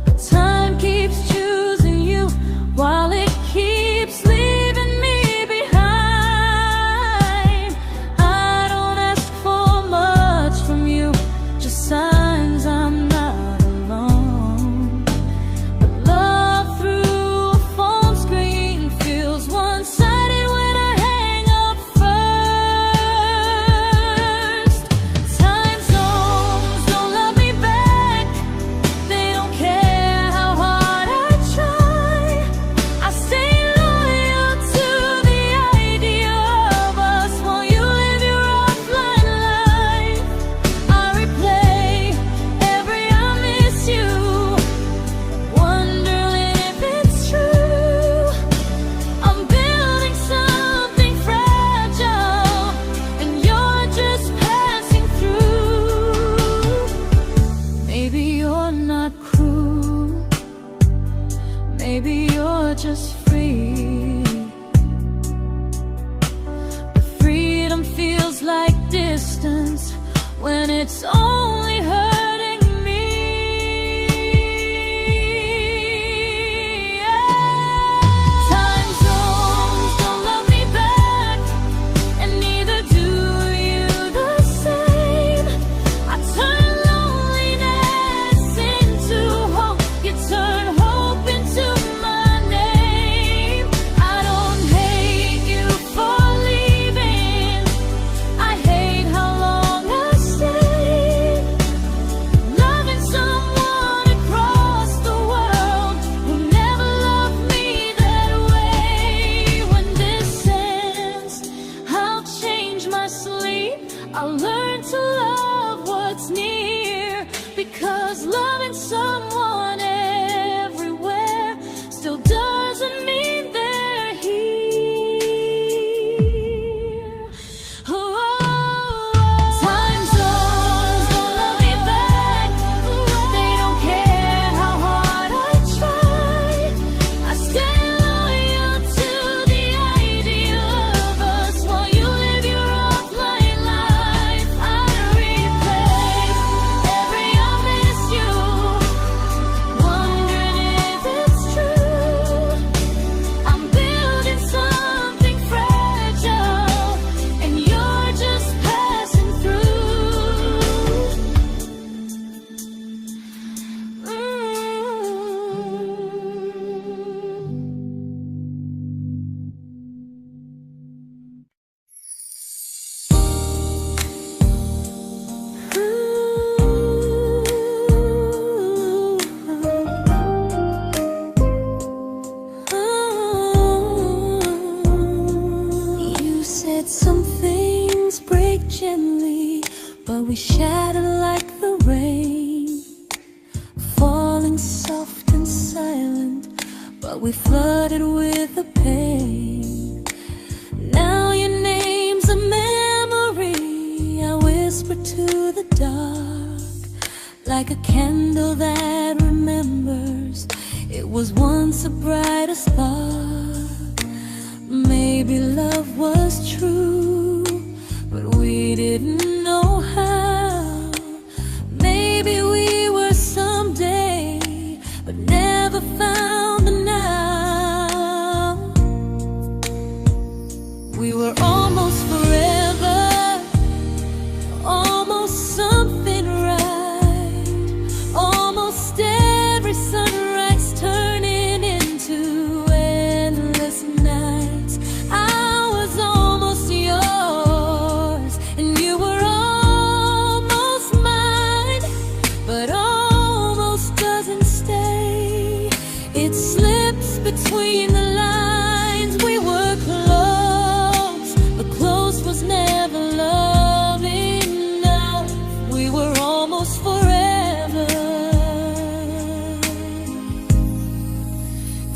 but time keeps choosing you while it keeps leaving me behind. I don't ask for much from you, just signs I'm not alone. But love through a phone screen feels one-sided when I hang up first. Time zones don't love me back. They don't care how hard I try. I stay loyal to the idea of us while you live your offline life. I replay every I miss you, wondering if it's true. I'm building something fragile, and you're just passing through. Maybe you're not cruel, maybe you're just free. But freedom feels like distance when it's only hurting me. Time zones don't love me back, and neither do you the same. I turn loneliness into hope. You turn hope into my name. I don't hate you for leaving. I hate how long I stayed. Loving someone across the world who never loved me that way. When this ends, I'll change my sleep. I'll learn to love what's near, because loving someone everywhere still doesn't mean they're here. Time zones don't love me back. They don't care how hard I try. I stay loyal to the idea of us while you live your offline life. I replay every I miss you, wondering if it's true. I'm building something fragile, and you're just passing through. You said some things break gently, but we shatter like the rain, falling soft and silent, but we flooded with the pain. Now your name's a memory I whisper to the dark, like a candle that remembers it was once a brighter spark. Maybe love was true, but we didn't know how. Maybe we were someday, but never found the now. We were almost forever, almost something right, almost every sunrise turning into endless nights. I was almost yours, and you were almost mine, but almost doesn't stay. It slips between the lines. We were close, but close was never love enough. We were almost forever,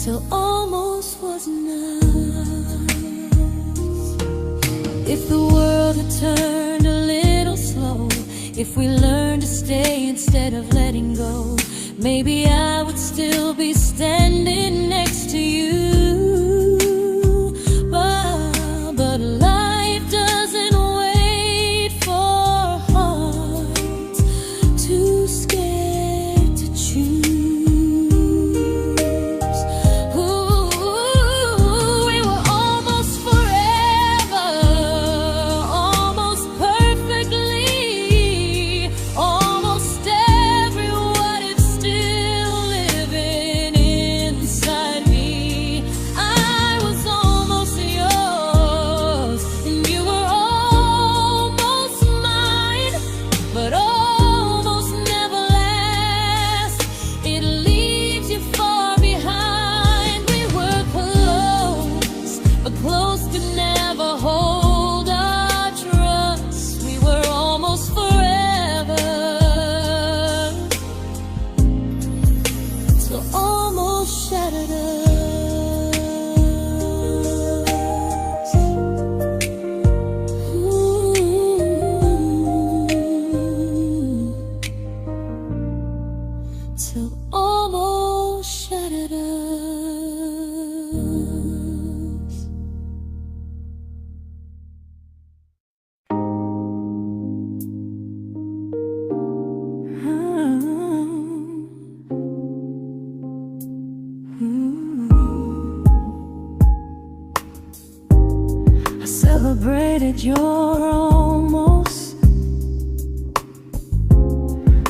till almost was enough. If the world had turned a little slow, if we learned to stay instead of letting go, maybe I would still be standing next to you. But life doesn't wait. I celebrated your almost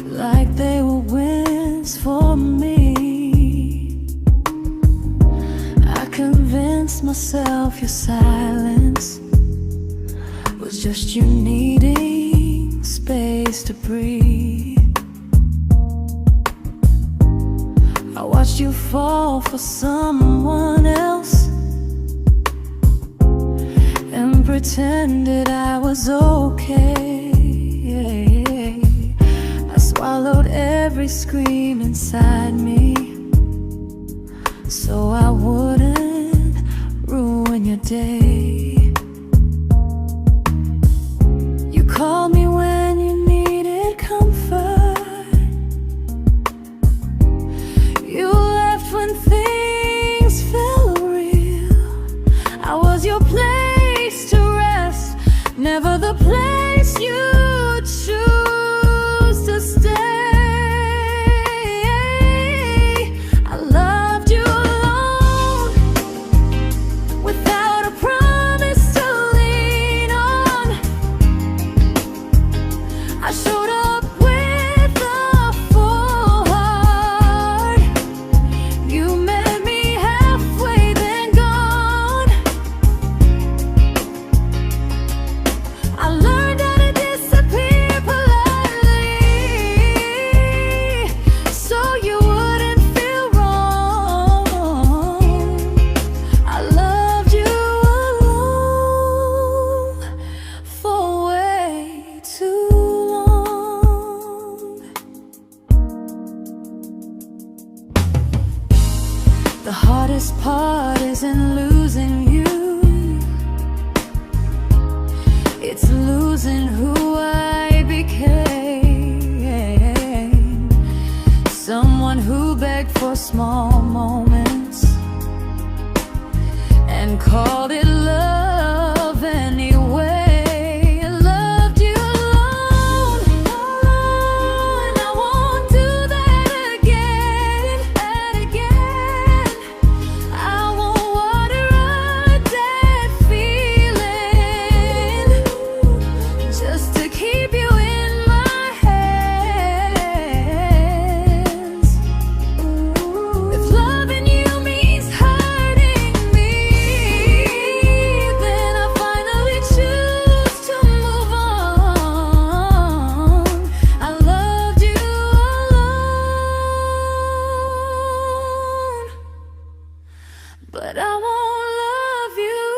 like they were wins for me. I convinced myself your silence was just you needing space to breathe. I watched you fall for someone else and pretended I was okay. I swallowed every scream inside me so I wouldn't ruin your day. You called me when you needed comfort. You left when things felt real. I was your place to rest, never the place you choose to stay. I loved you alone, without a promise to lean on. I showed up with a full heart. You met me halfway, then gone. I learned how to disappear politely, so you wouldn't feel wrong. I loved you alone for way too long. The hardest part isn't losing you, it's losing who I became. Someone who begged for small moments and called it love anyway. I loved you alone, and I won't do that again. I won't water a dead feeling just to keep you in my hands. If loving you means hurting me, then I finally choose to move on. I loved you alone, but I won't love you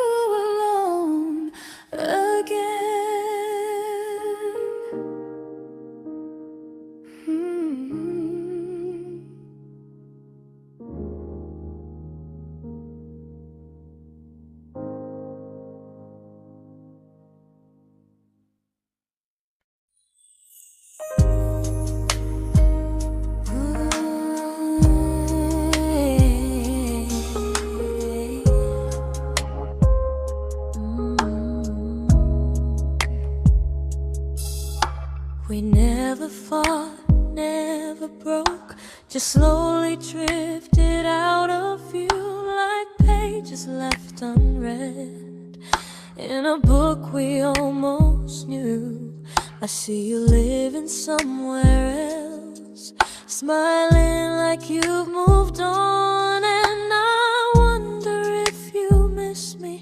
alone again. We never fought, never broke, just slowly drifted out of view like pages left unread in a book we almost knew. I see you living somewhere else, smiling like you've moved on, and I wonder if you miss me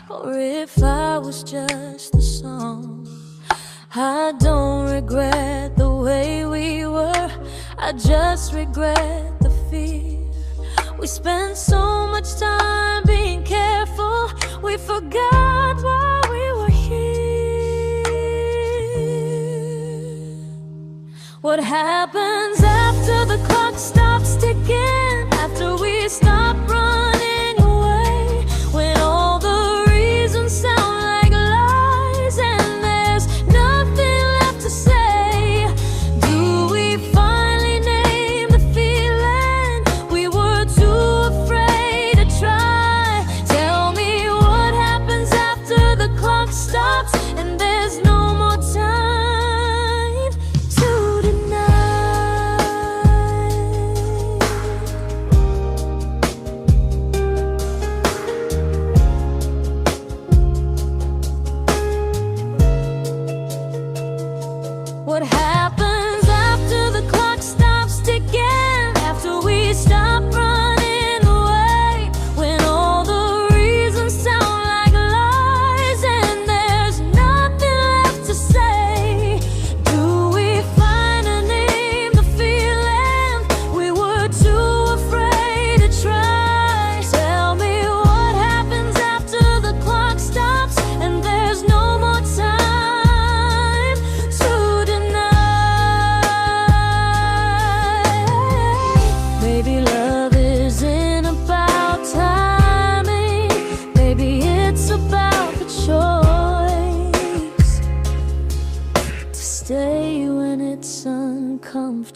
or if I was just a song. I don't regret the way we were, I just regret the fear. We spent so much time being careful, we forgot why we were here. What happens after the clock stops ticking, after we stop running away, when all the reasons sound like lies and there's nothing left to say? Do we finally name the feeling we were too afraid to try?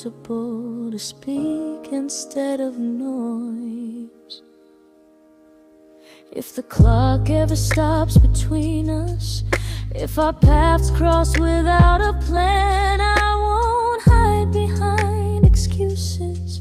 comfortable to speak instead of noise. If the clock ever stops between us, if our paths cross without a plan, I won't hide behind excuses.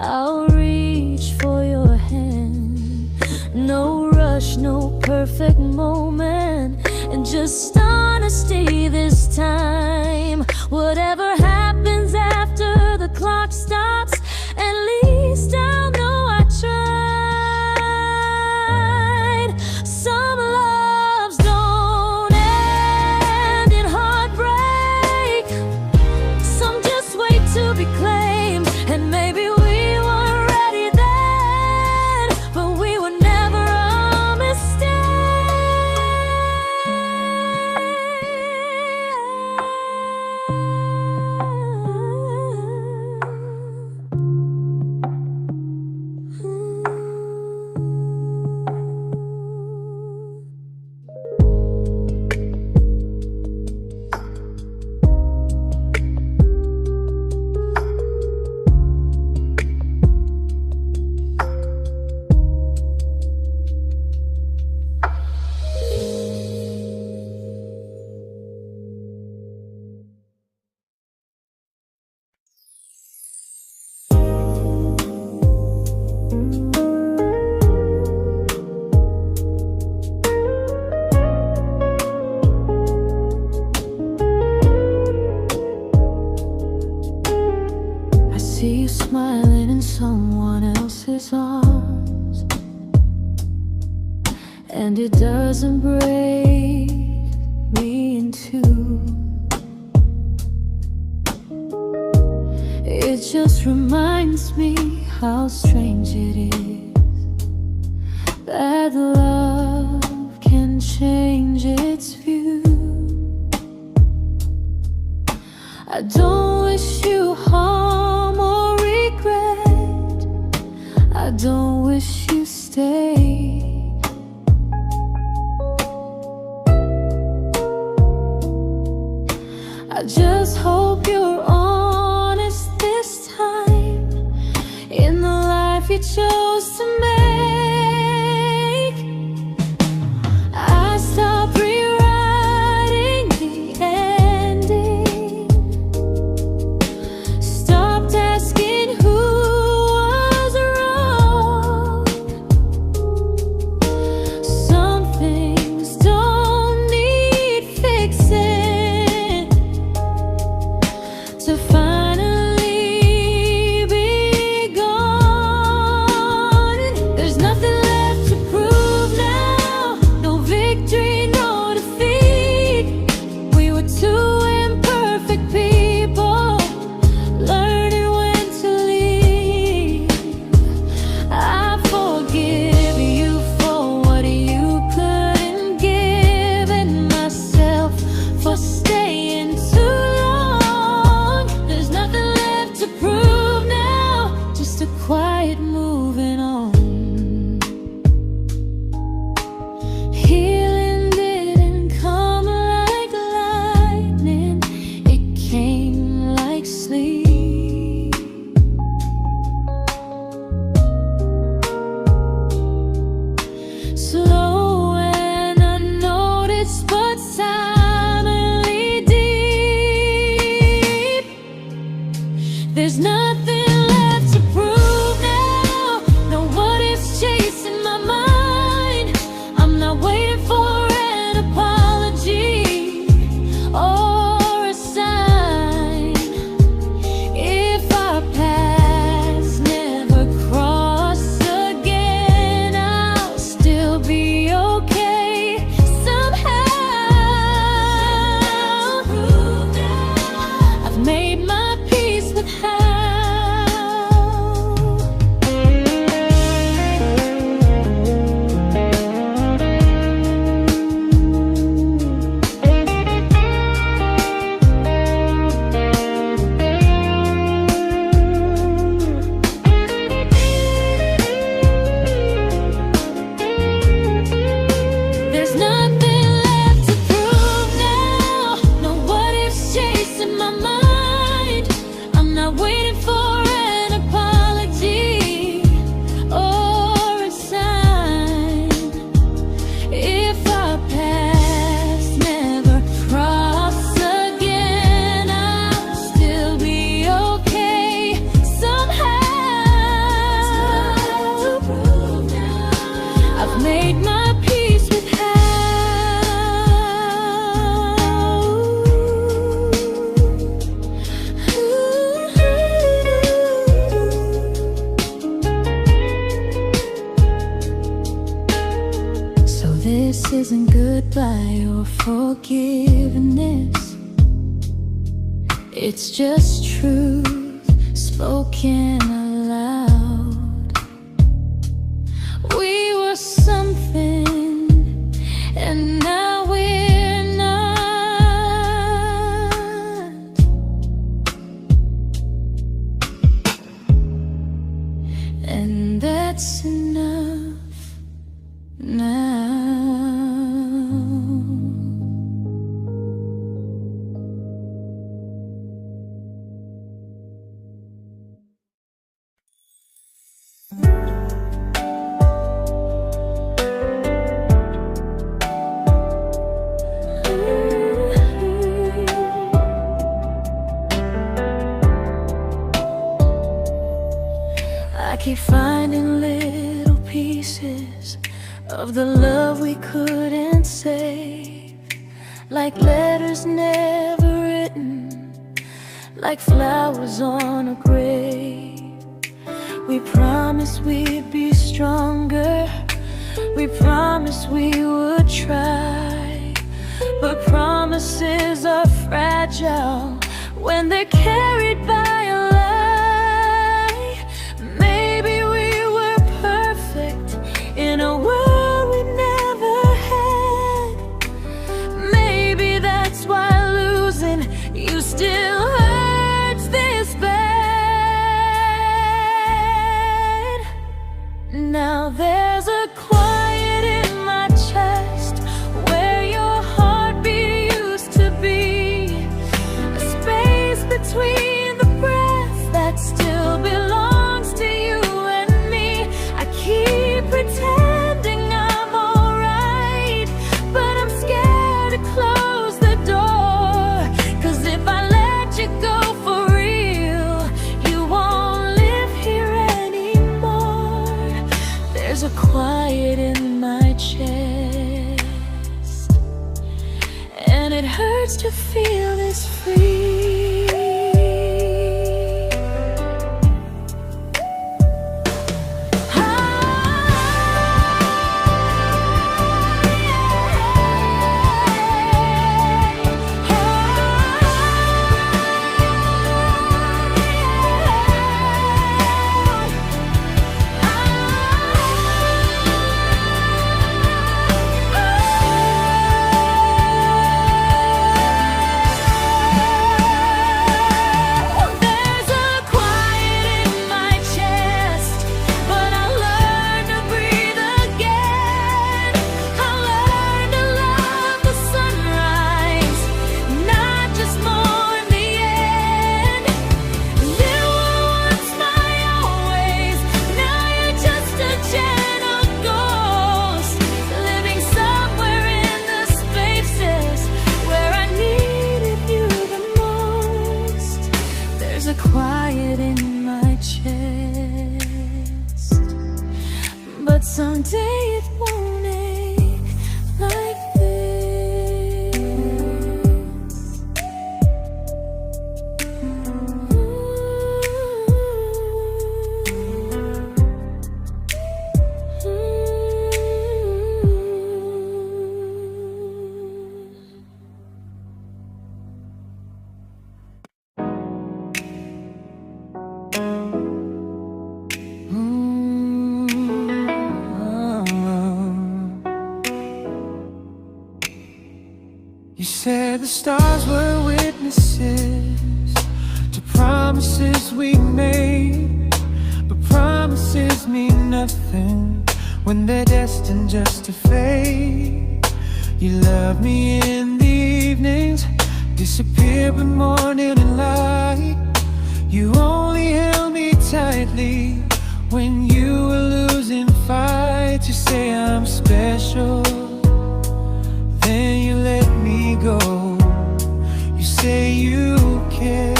I'll reach for your hand. No rush, no perfect moment, and just honesty this time. Whatever happens after the clock stops, at least I'll know I tried. Some loves don't end in heartbreak, some just wait to be claimed. And maybe we weren't ready then, but we were never a mistake. I see you smiling in someone else's arms, and it doesn't break me in two. It just reminds me how strange it is that love can change its view. I don't wish you harm or regret, I don't wish you stayed. I just hope you're honest this time in the life you chose to make. I stopped rewriting the ending, stopped asking who was wrong. Some things don't need fixing to finally be gone. There's nothing left to prove now, no victory, no defeat. We were two imperfect people, learning when to leave. I forgive you for what you couldn't give, and myself for staying too long. There's nothing left to prove now, just a quiet moving on. Healing didn't come like lightning, it came like sleep. Slow and unnoticed, but silently deep. There's nothing left to prove now, no what ifs chasing my mind. I'm not waiting for an apology or a sign. If our paths never cross again, I'll still be I've made my peace with so this isn't goodbye or forgiveness. It's just truth spoken aloud. We were something, and now we're not. And that's enough now. I keep finding little pieces of the love we couldn't save, like letters never written, like flowers on a grave. We promised we'd be stronger, we promised we would try, but promises are fragile when they're carried by a lie. Maybe we were perfect in a world we never had. Maybe that's why losing you still hurts this bad. Now there's a quiet in my chest where your heartbeat used to be, a space between the breaths that still belongs to you and me. I keep pretending I'm alright, but I'm scared to close the door, 'cause if I let you go for real, you won't live here anymore. There's a quiet in my chest, and it hurts to feel this free. Quiet in my chest, but someday it won't ache like this. You said the stars were witnesses to promises we made, but promises mean nothing when they're destined just to fade. You love me in the evenings, disappear by morning and light. You only held me tightly when you were losing fights. You say I'm special, then you let me go. You say you care,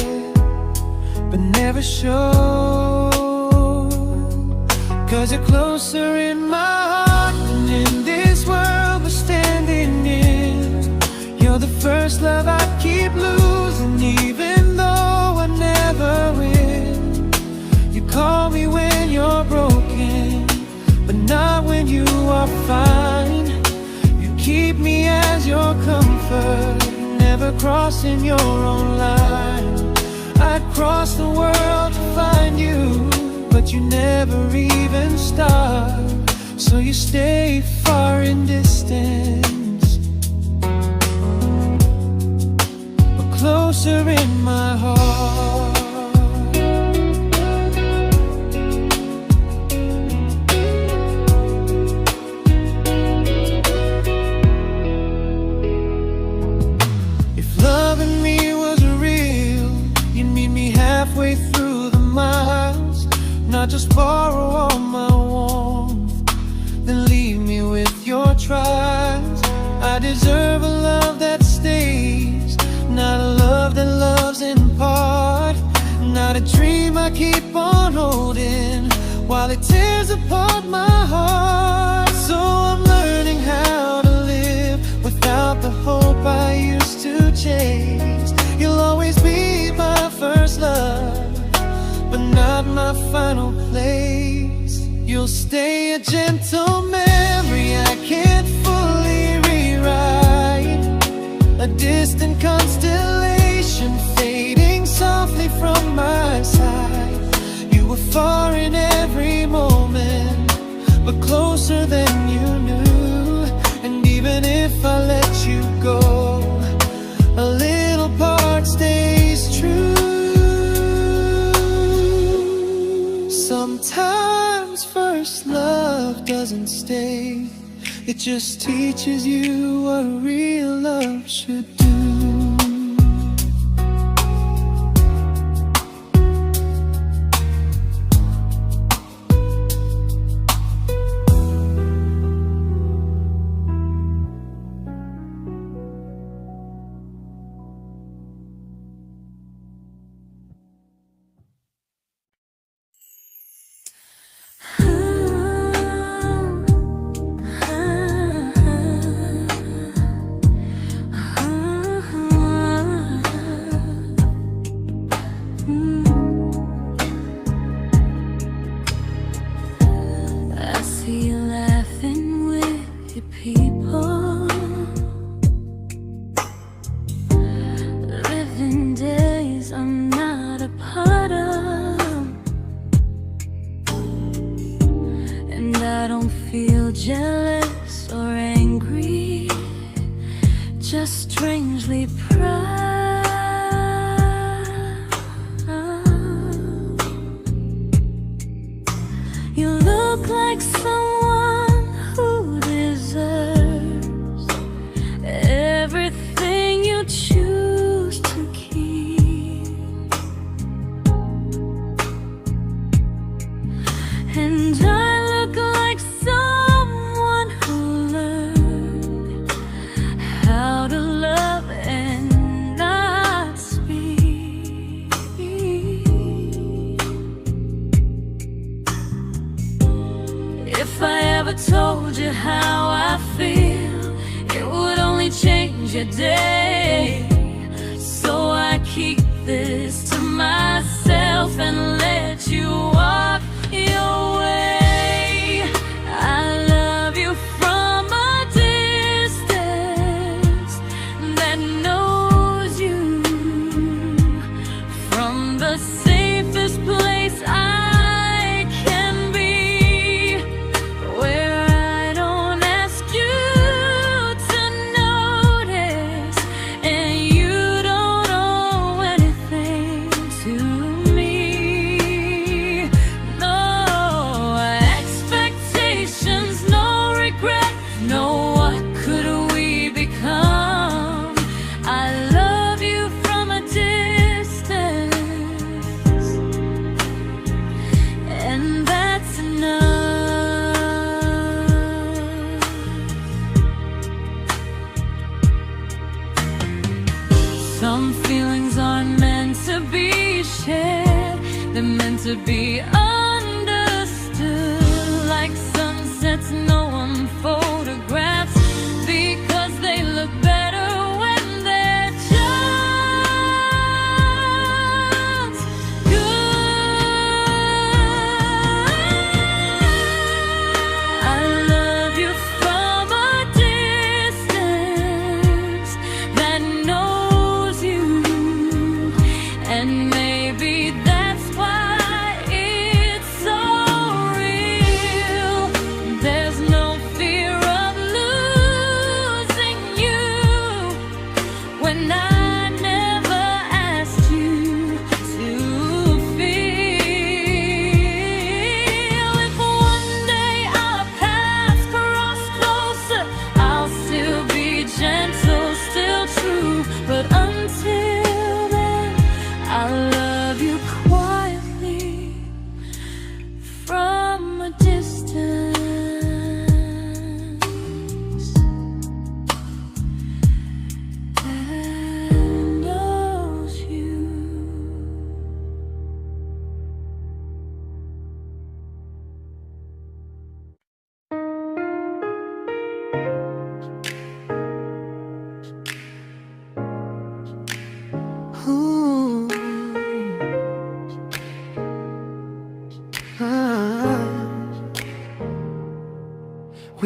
but never show, 'cause you're closer in my heart than your comfort, never crossing your own line. I'd cross the world to find you, but you never even start. So you stay far in distance, but closer in my heart. Halfway through the miles, not just borrow all my warmth, then leave me with your trials. I deserve a love that stays, not a love that loves in part, not a dream I keep on holding while it tears apart my heart. So I'm learning how to live without the hope I used to chase. You'll always be my first love, but not my final place. You'll stay a gentle memory I can't fully rewrite, a distant constellation fading softly from my side. You were far in every moment, but closer than you knew. And even if I let you go, a little part stays true. Sometimes first love doesn't stay, it just teaches you what real love should do. Jealous or angry, just strangely proud. You look like someone who deserves everything you choose to keep. And I look like someone who learned how to love and not speak. If I ever told you how I feel, it would only change your day. So I keep this to myself and let you walk your way. I love you from a distance that knows you, from the safest place I can be, where I don't ask you to notice and you don't owe anything to me. No expectations, no regret, no what could we become. I love you from a distance, and that's enough. Some feelings aren't meant to be shared, they're meant to be understood, like sunsets no one photographs, because they look better when they're just good. I love you from a distance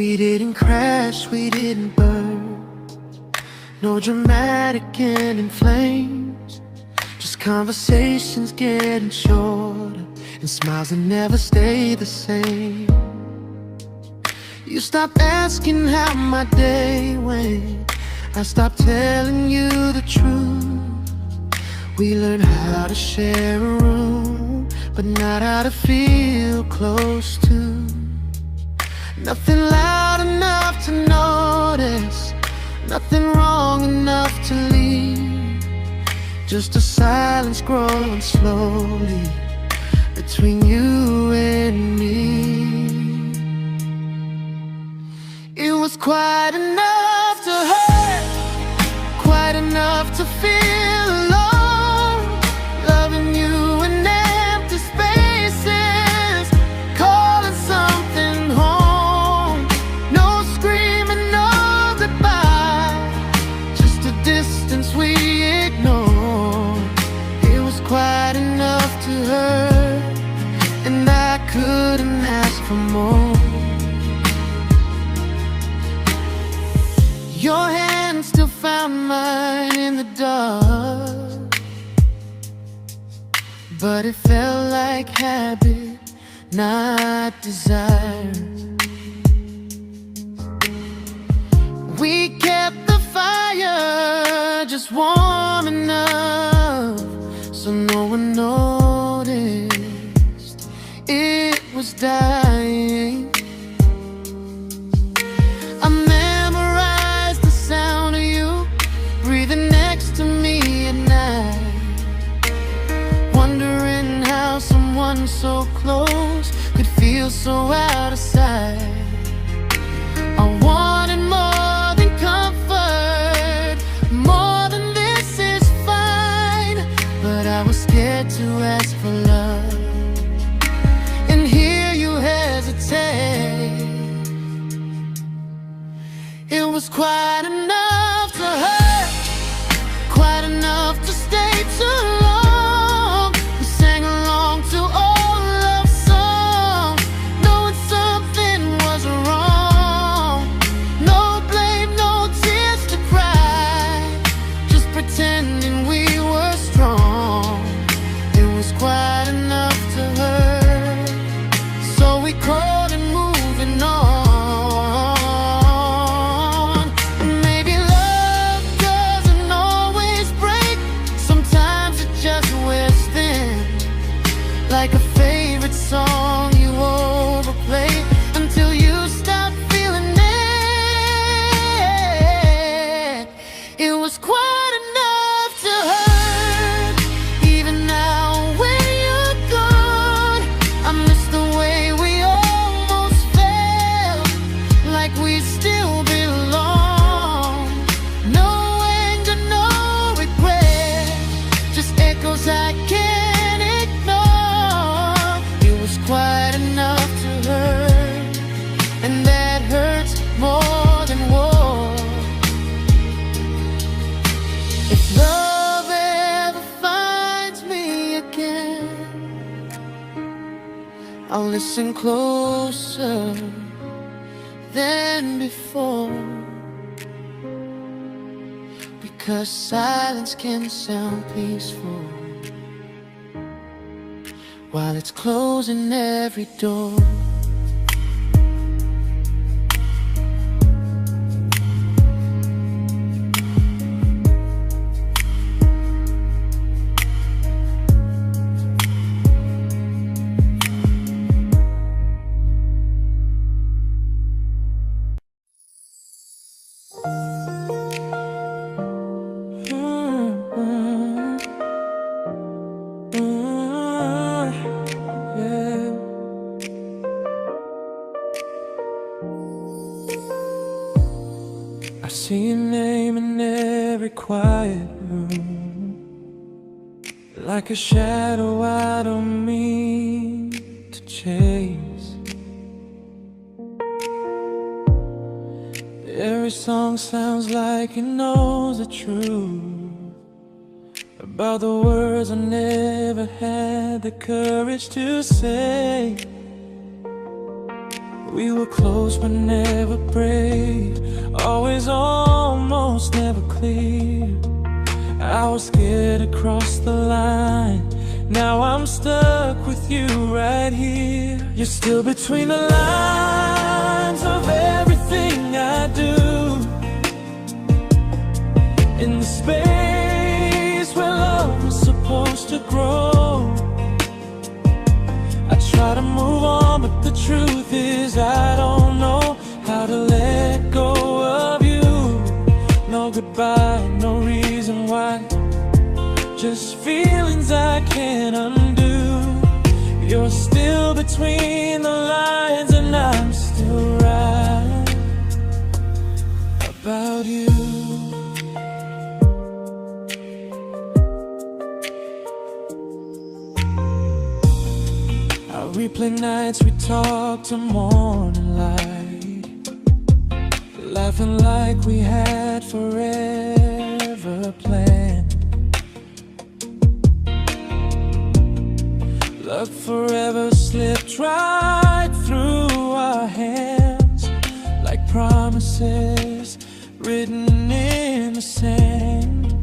We didn't crash, we didn't burn. No dramatic end in flames. Just conversations getting shorter, and smiles that never stay the same. You stopped asking how my day went. I stopped telling you the truth. We learned how to share a room, but not how to feel close to. Nothing loud enough to notice, nothing wrong enough to leave. Just a silence growing slowly between you and me. It was quite enough to hurt, quite enough to feel alone. Loving you in empty spaces, calling something home. No screaming, no goodbye, just a distance we ignored. It was quite enough to hurt, and I couldn't ask for more. Your hand still found mine in the dark, but it felt like habit, not desire. We kept the fire just warm enough so no one noticed it was dying. I memorized the sound of you breathing next to me at night, wondering how someone so close could feel so out of sight. I wanted more than comfort, more than this is fine, but I was scared to ask for love and hear you hesitate. It was quite enough to hurt, quite enough to stay too long. We sang along to old love songs, knowing something was wrong. No blame, no tears to cry, just pretending we were strong. It was quite enough to hurt, so we called and moving on. Like a favorite song you overplay until you stop feeling it. It was quite enough to hurt. Even now when you're gone, I miss the way we almost felt, like we still belong. No anger, no regret, just echoes I can't ignore. Quite enough to hurt, and that hurts more than war. If love ever finds me again, I'll listen closer than before, because silence can sound peaceful while it's closing every door. I see your name in every quiet room, like a shadow I don't mean to chase. Every song sounds like it knows the truth about the words I never had the courage to say. We were close but never prayed, always almost, never clear. I was scared to cross the line, now I'm stuck with you right here. You're still between the lines of everything I do, in the space where love was supposed to grow. I try to move on, but the truth is I don't know how to let go of you. No goodbye, no reason why, just feelings I can't undo. You're still between the lines and I'm still right about you. I replay nights we talk to morning light, laughing like we had forever planned. Luck forever slipped right through our hands, like promises written in the sand.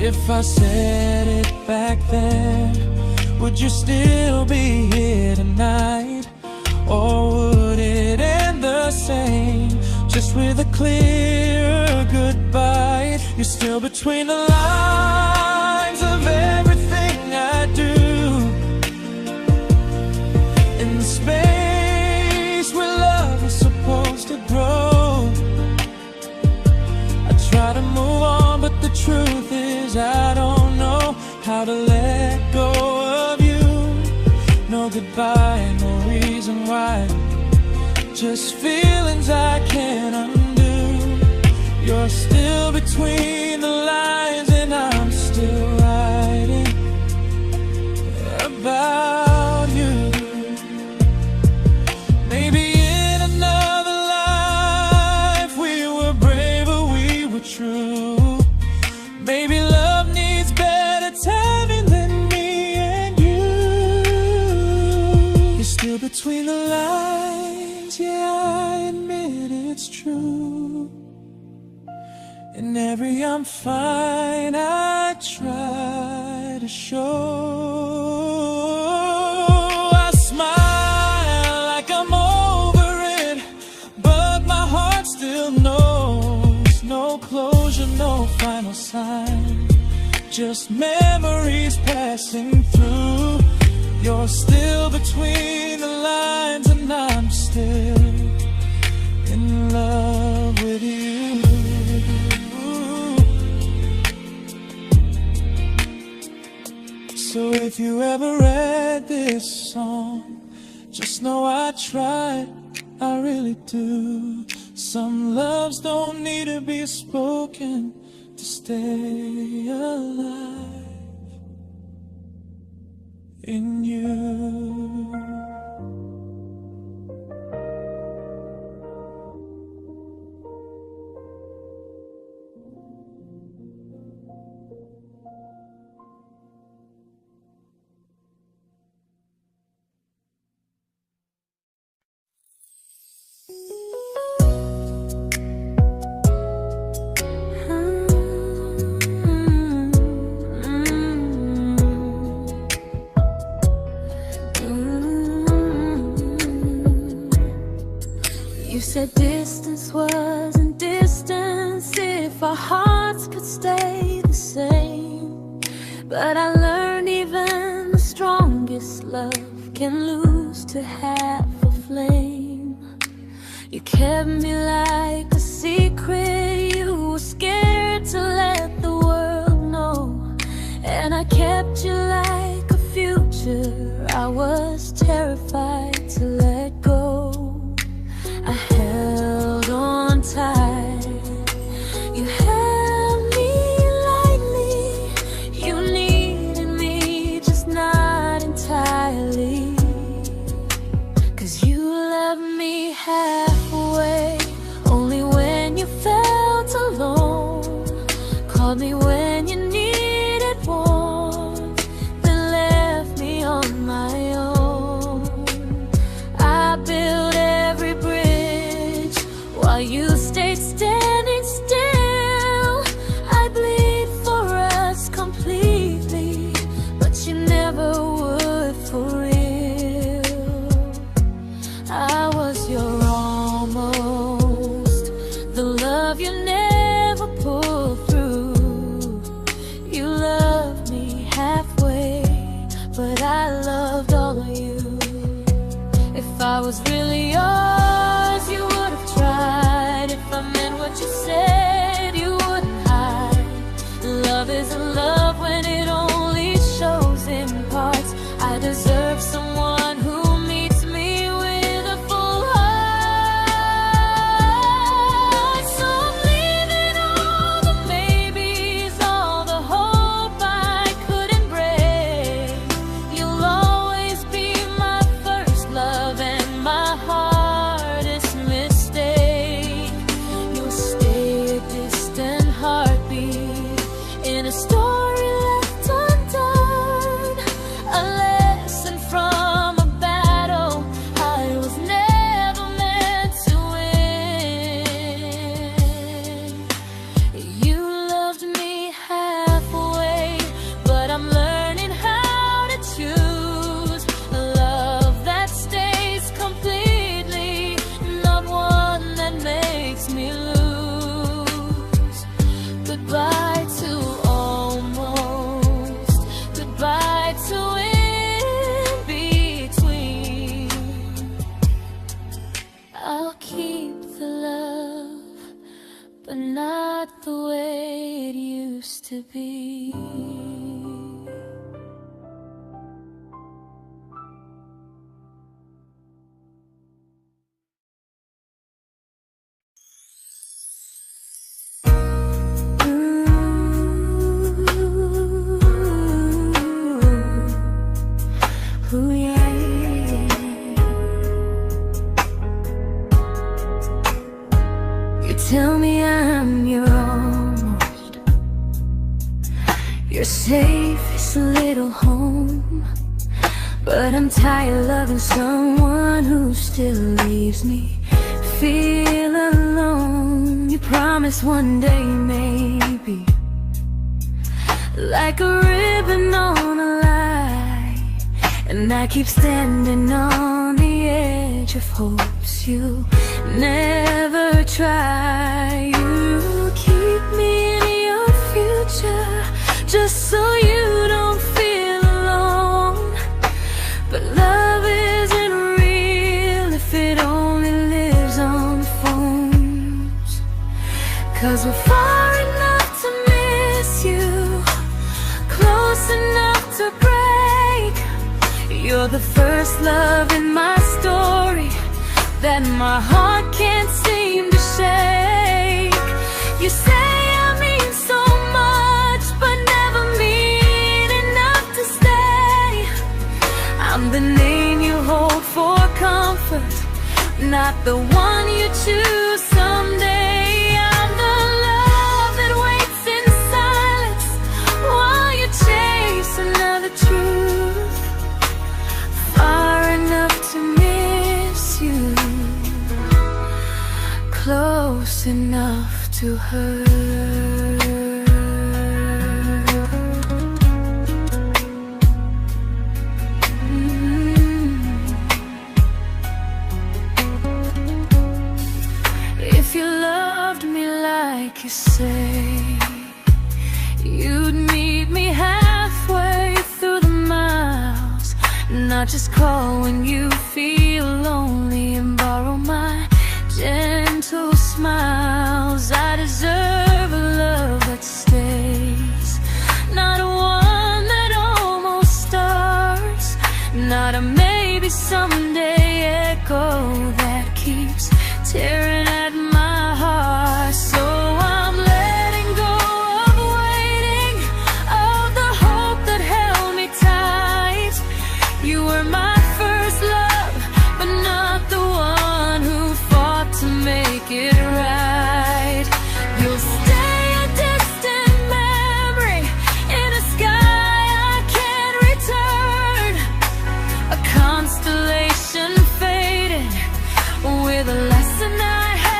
If I said it back then, would you still be here tonight? Or would it end the same, just with a clear goodbye? You're still between the lines of everything I do, in the space where love is supposed to grow. I try to move on, but the truth is I don't know how to let go of you. No goodbye, no reason why, just feelings I can't undo. You're still between the lines and I'm still writing about you. Maybe in another life we were braver, we were true. Maybe love needs better timing than me and you. You're still between the lines, yeah, I admit it's true. In every I'm fine I try to show. I smile like I'm over it, but my heart still knows. No closure, no final sign, just memories passing through. You're still between the lines and I'm still in love with you. So if you ever read this song, just know I tried, I really do. Some loves don't need to be spoken to stay alive in you. You said distance wasn't distance if our hearts could stay the same. But I learned even the strongest love can lose to half a flame. You kept me like a secret, you were scared to let the world know. And I kept you like a future, I was terrified to let go. I held on tight, you held me lightly. You needed me, just not entirely. 'Cause you loved me halfway, only when you felt alone. Called me when you needed warmth, then left me on my own. I while you stayed standing still. I bleed for us completely, but you never would for real. I was your almost, the love you never pulled through. You loved me halfway, but I loved all of you. If I was really yours, you would have tried. If I meant what you said, you wouldn't hide. Love isn't love when it only shows in parts. I deserve someone who meets me with a full heart. So I'm leaving all the maybes, all the hope I couldn't break. You'll always be my first love and my hardest mistake. You'll stay a distant heartbeat in a story left undone, a lesson from a battle I was never meant to win. You loved me halfway, but I'm learning how to choose a love that stays completely, not one that makes me lose. Goodbye to almost, goodbye to in between. I'll keep the love, but not the way it used to be. Ooh, yeah, yeah. You tell me I'm your almost, your safest little home, but I'm tired loving someone who still leaves me feel alone. You promise one day maybe, like a ribbon on a line, and I keep standing on the edge of hopes you never try. You keep me in your future just so you don't feel alone. But love isn't real if it only lives on the phones. 'Cause we're far enough to miss you, close enough to break. You're the first love in my story that my heart can't seem to shake. You say I mean so much, but never mean enough to stay. I'm the name you hold for comfort, not the one you choose someday. I'm the love that waits in silence while you chase another truth. Far enough to miss you, close enough to hurt. If you loved me like you say, you'd meet me halfway through the miles, not just call when you feel lonely and borrow my gentle smiles. I deserve a love that stays, not one that almost starts, not a maybe someday echo that keeps tearing at my heart. So I'm letting go of waiting, of the hope that held me tight. You were my first love, but not the one who fought to make it right. You'll stay a distant memory in a sky I can't return, a constellation faded with a lesson I had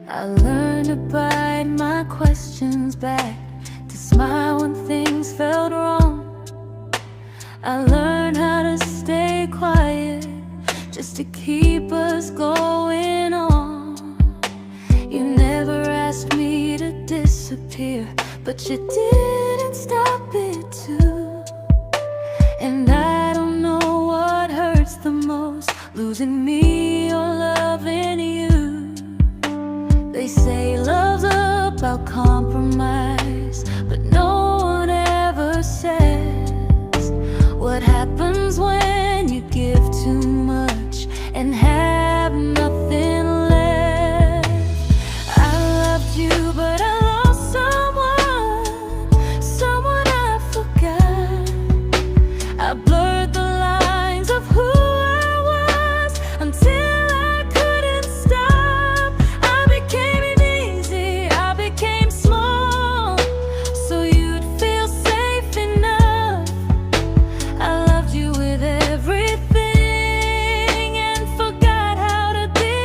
I learned to bite my questions back, to smile when things felt wrong. I learned how to stay quiet, just to keep us going on. You never asked me to disappear, but you didn't stop it too. And I don't know what hurts the most, losing me or loving you. They say love's about compromise, but no one ever says what happens when you give too much and have nothing left. I loved you, but I lost someone I forgot. I blurred the lines of who I was until I couldn't stop. I became easy, I became small, so you'd feel safe enough. I loved you with everything and forgot how to be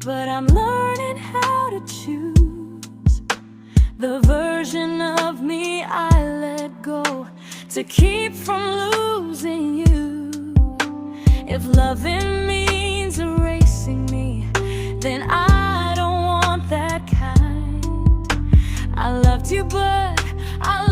but I'm learning how to choose the version of me I let go to keep from losing you. If loving means erasing me, then I don't want that kind. I loved you, but I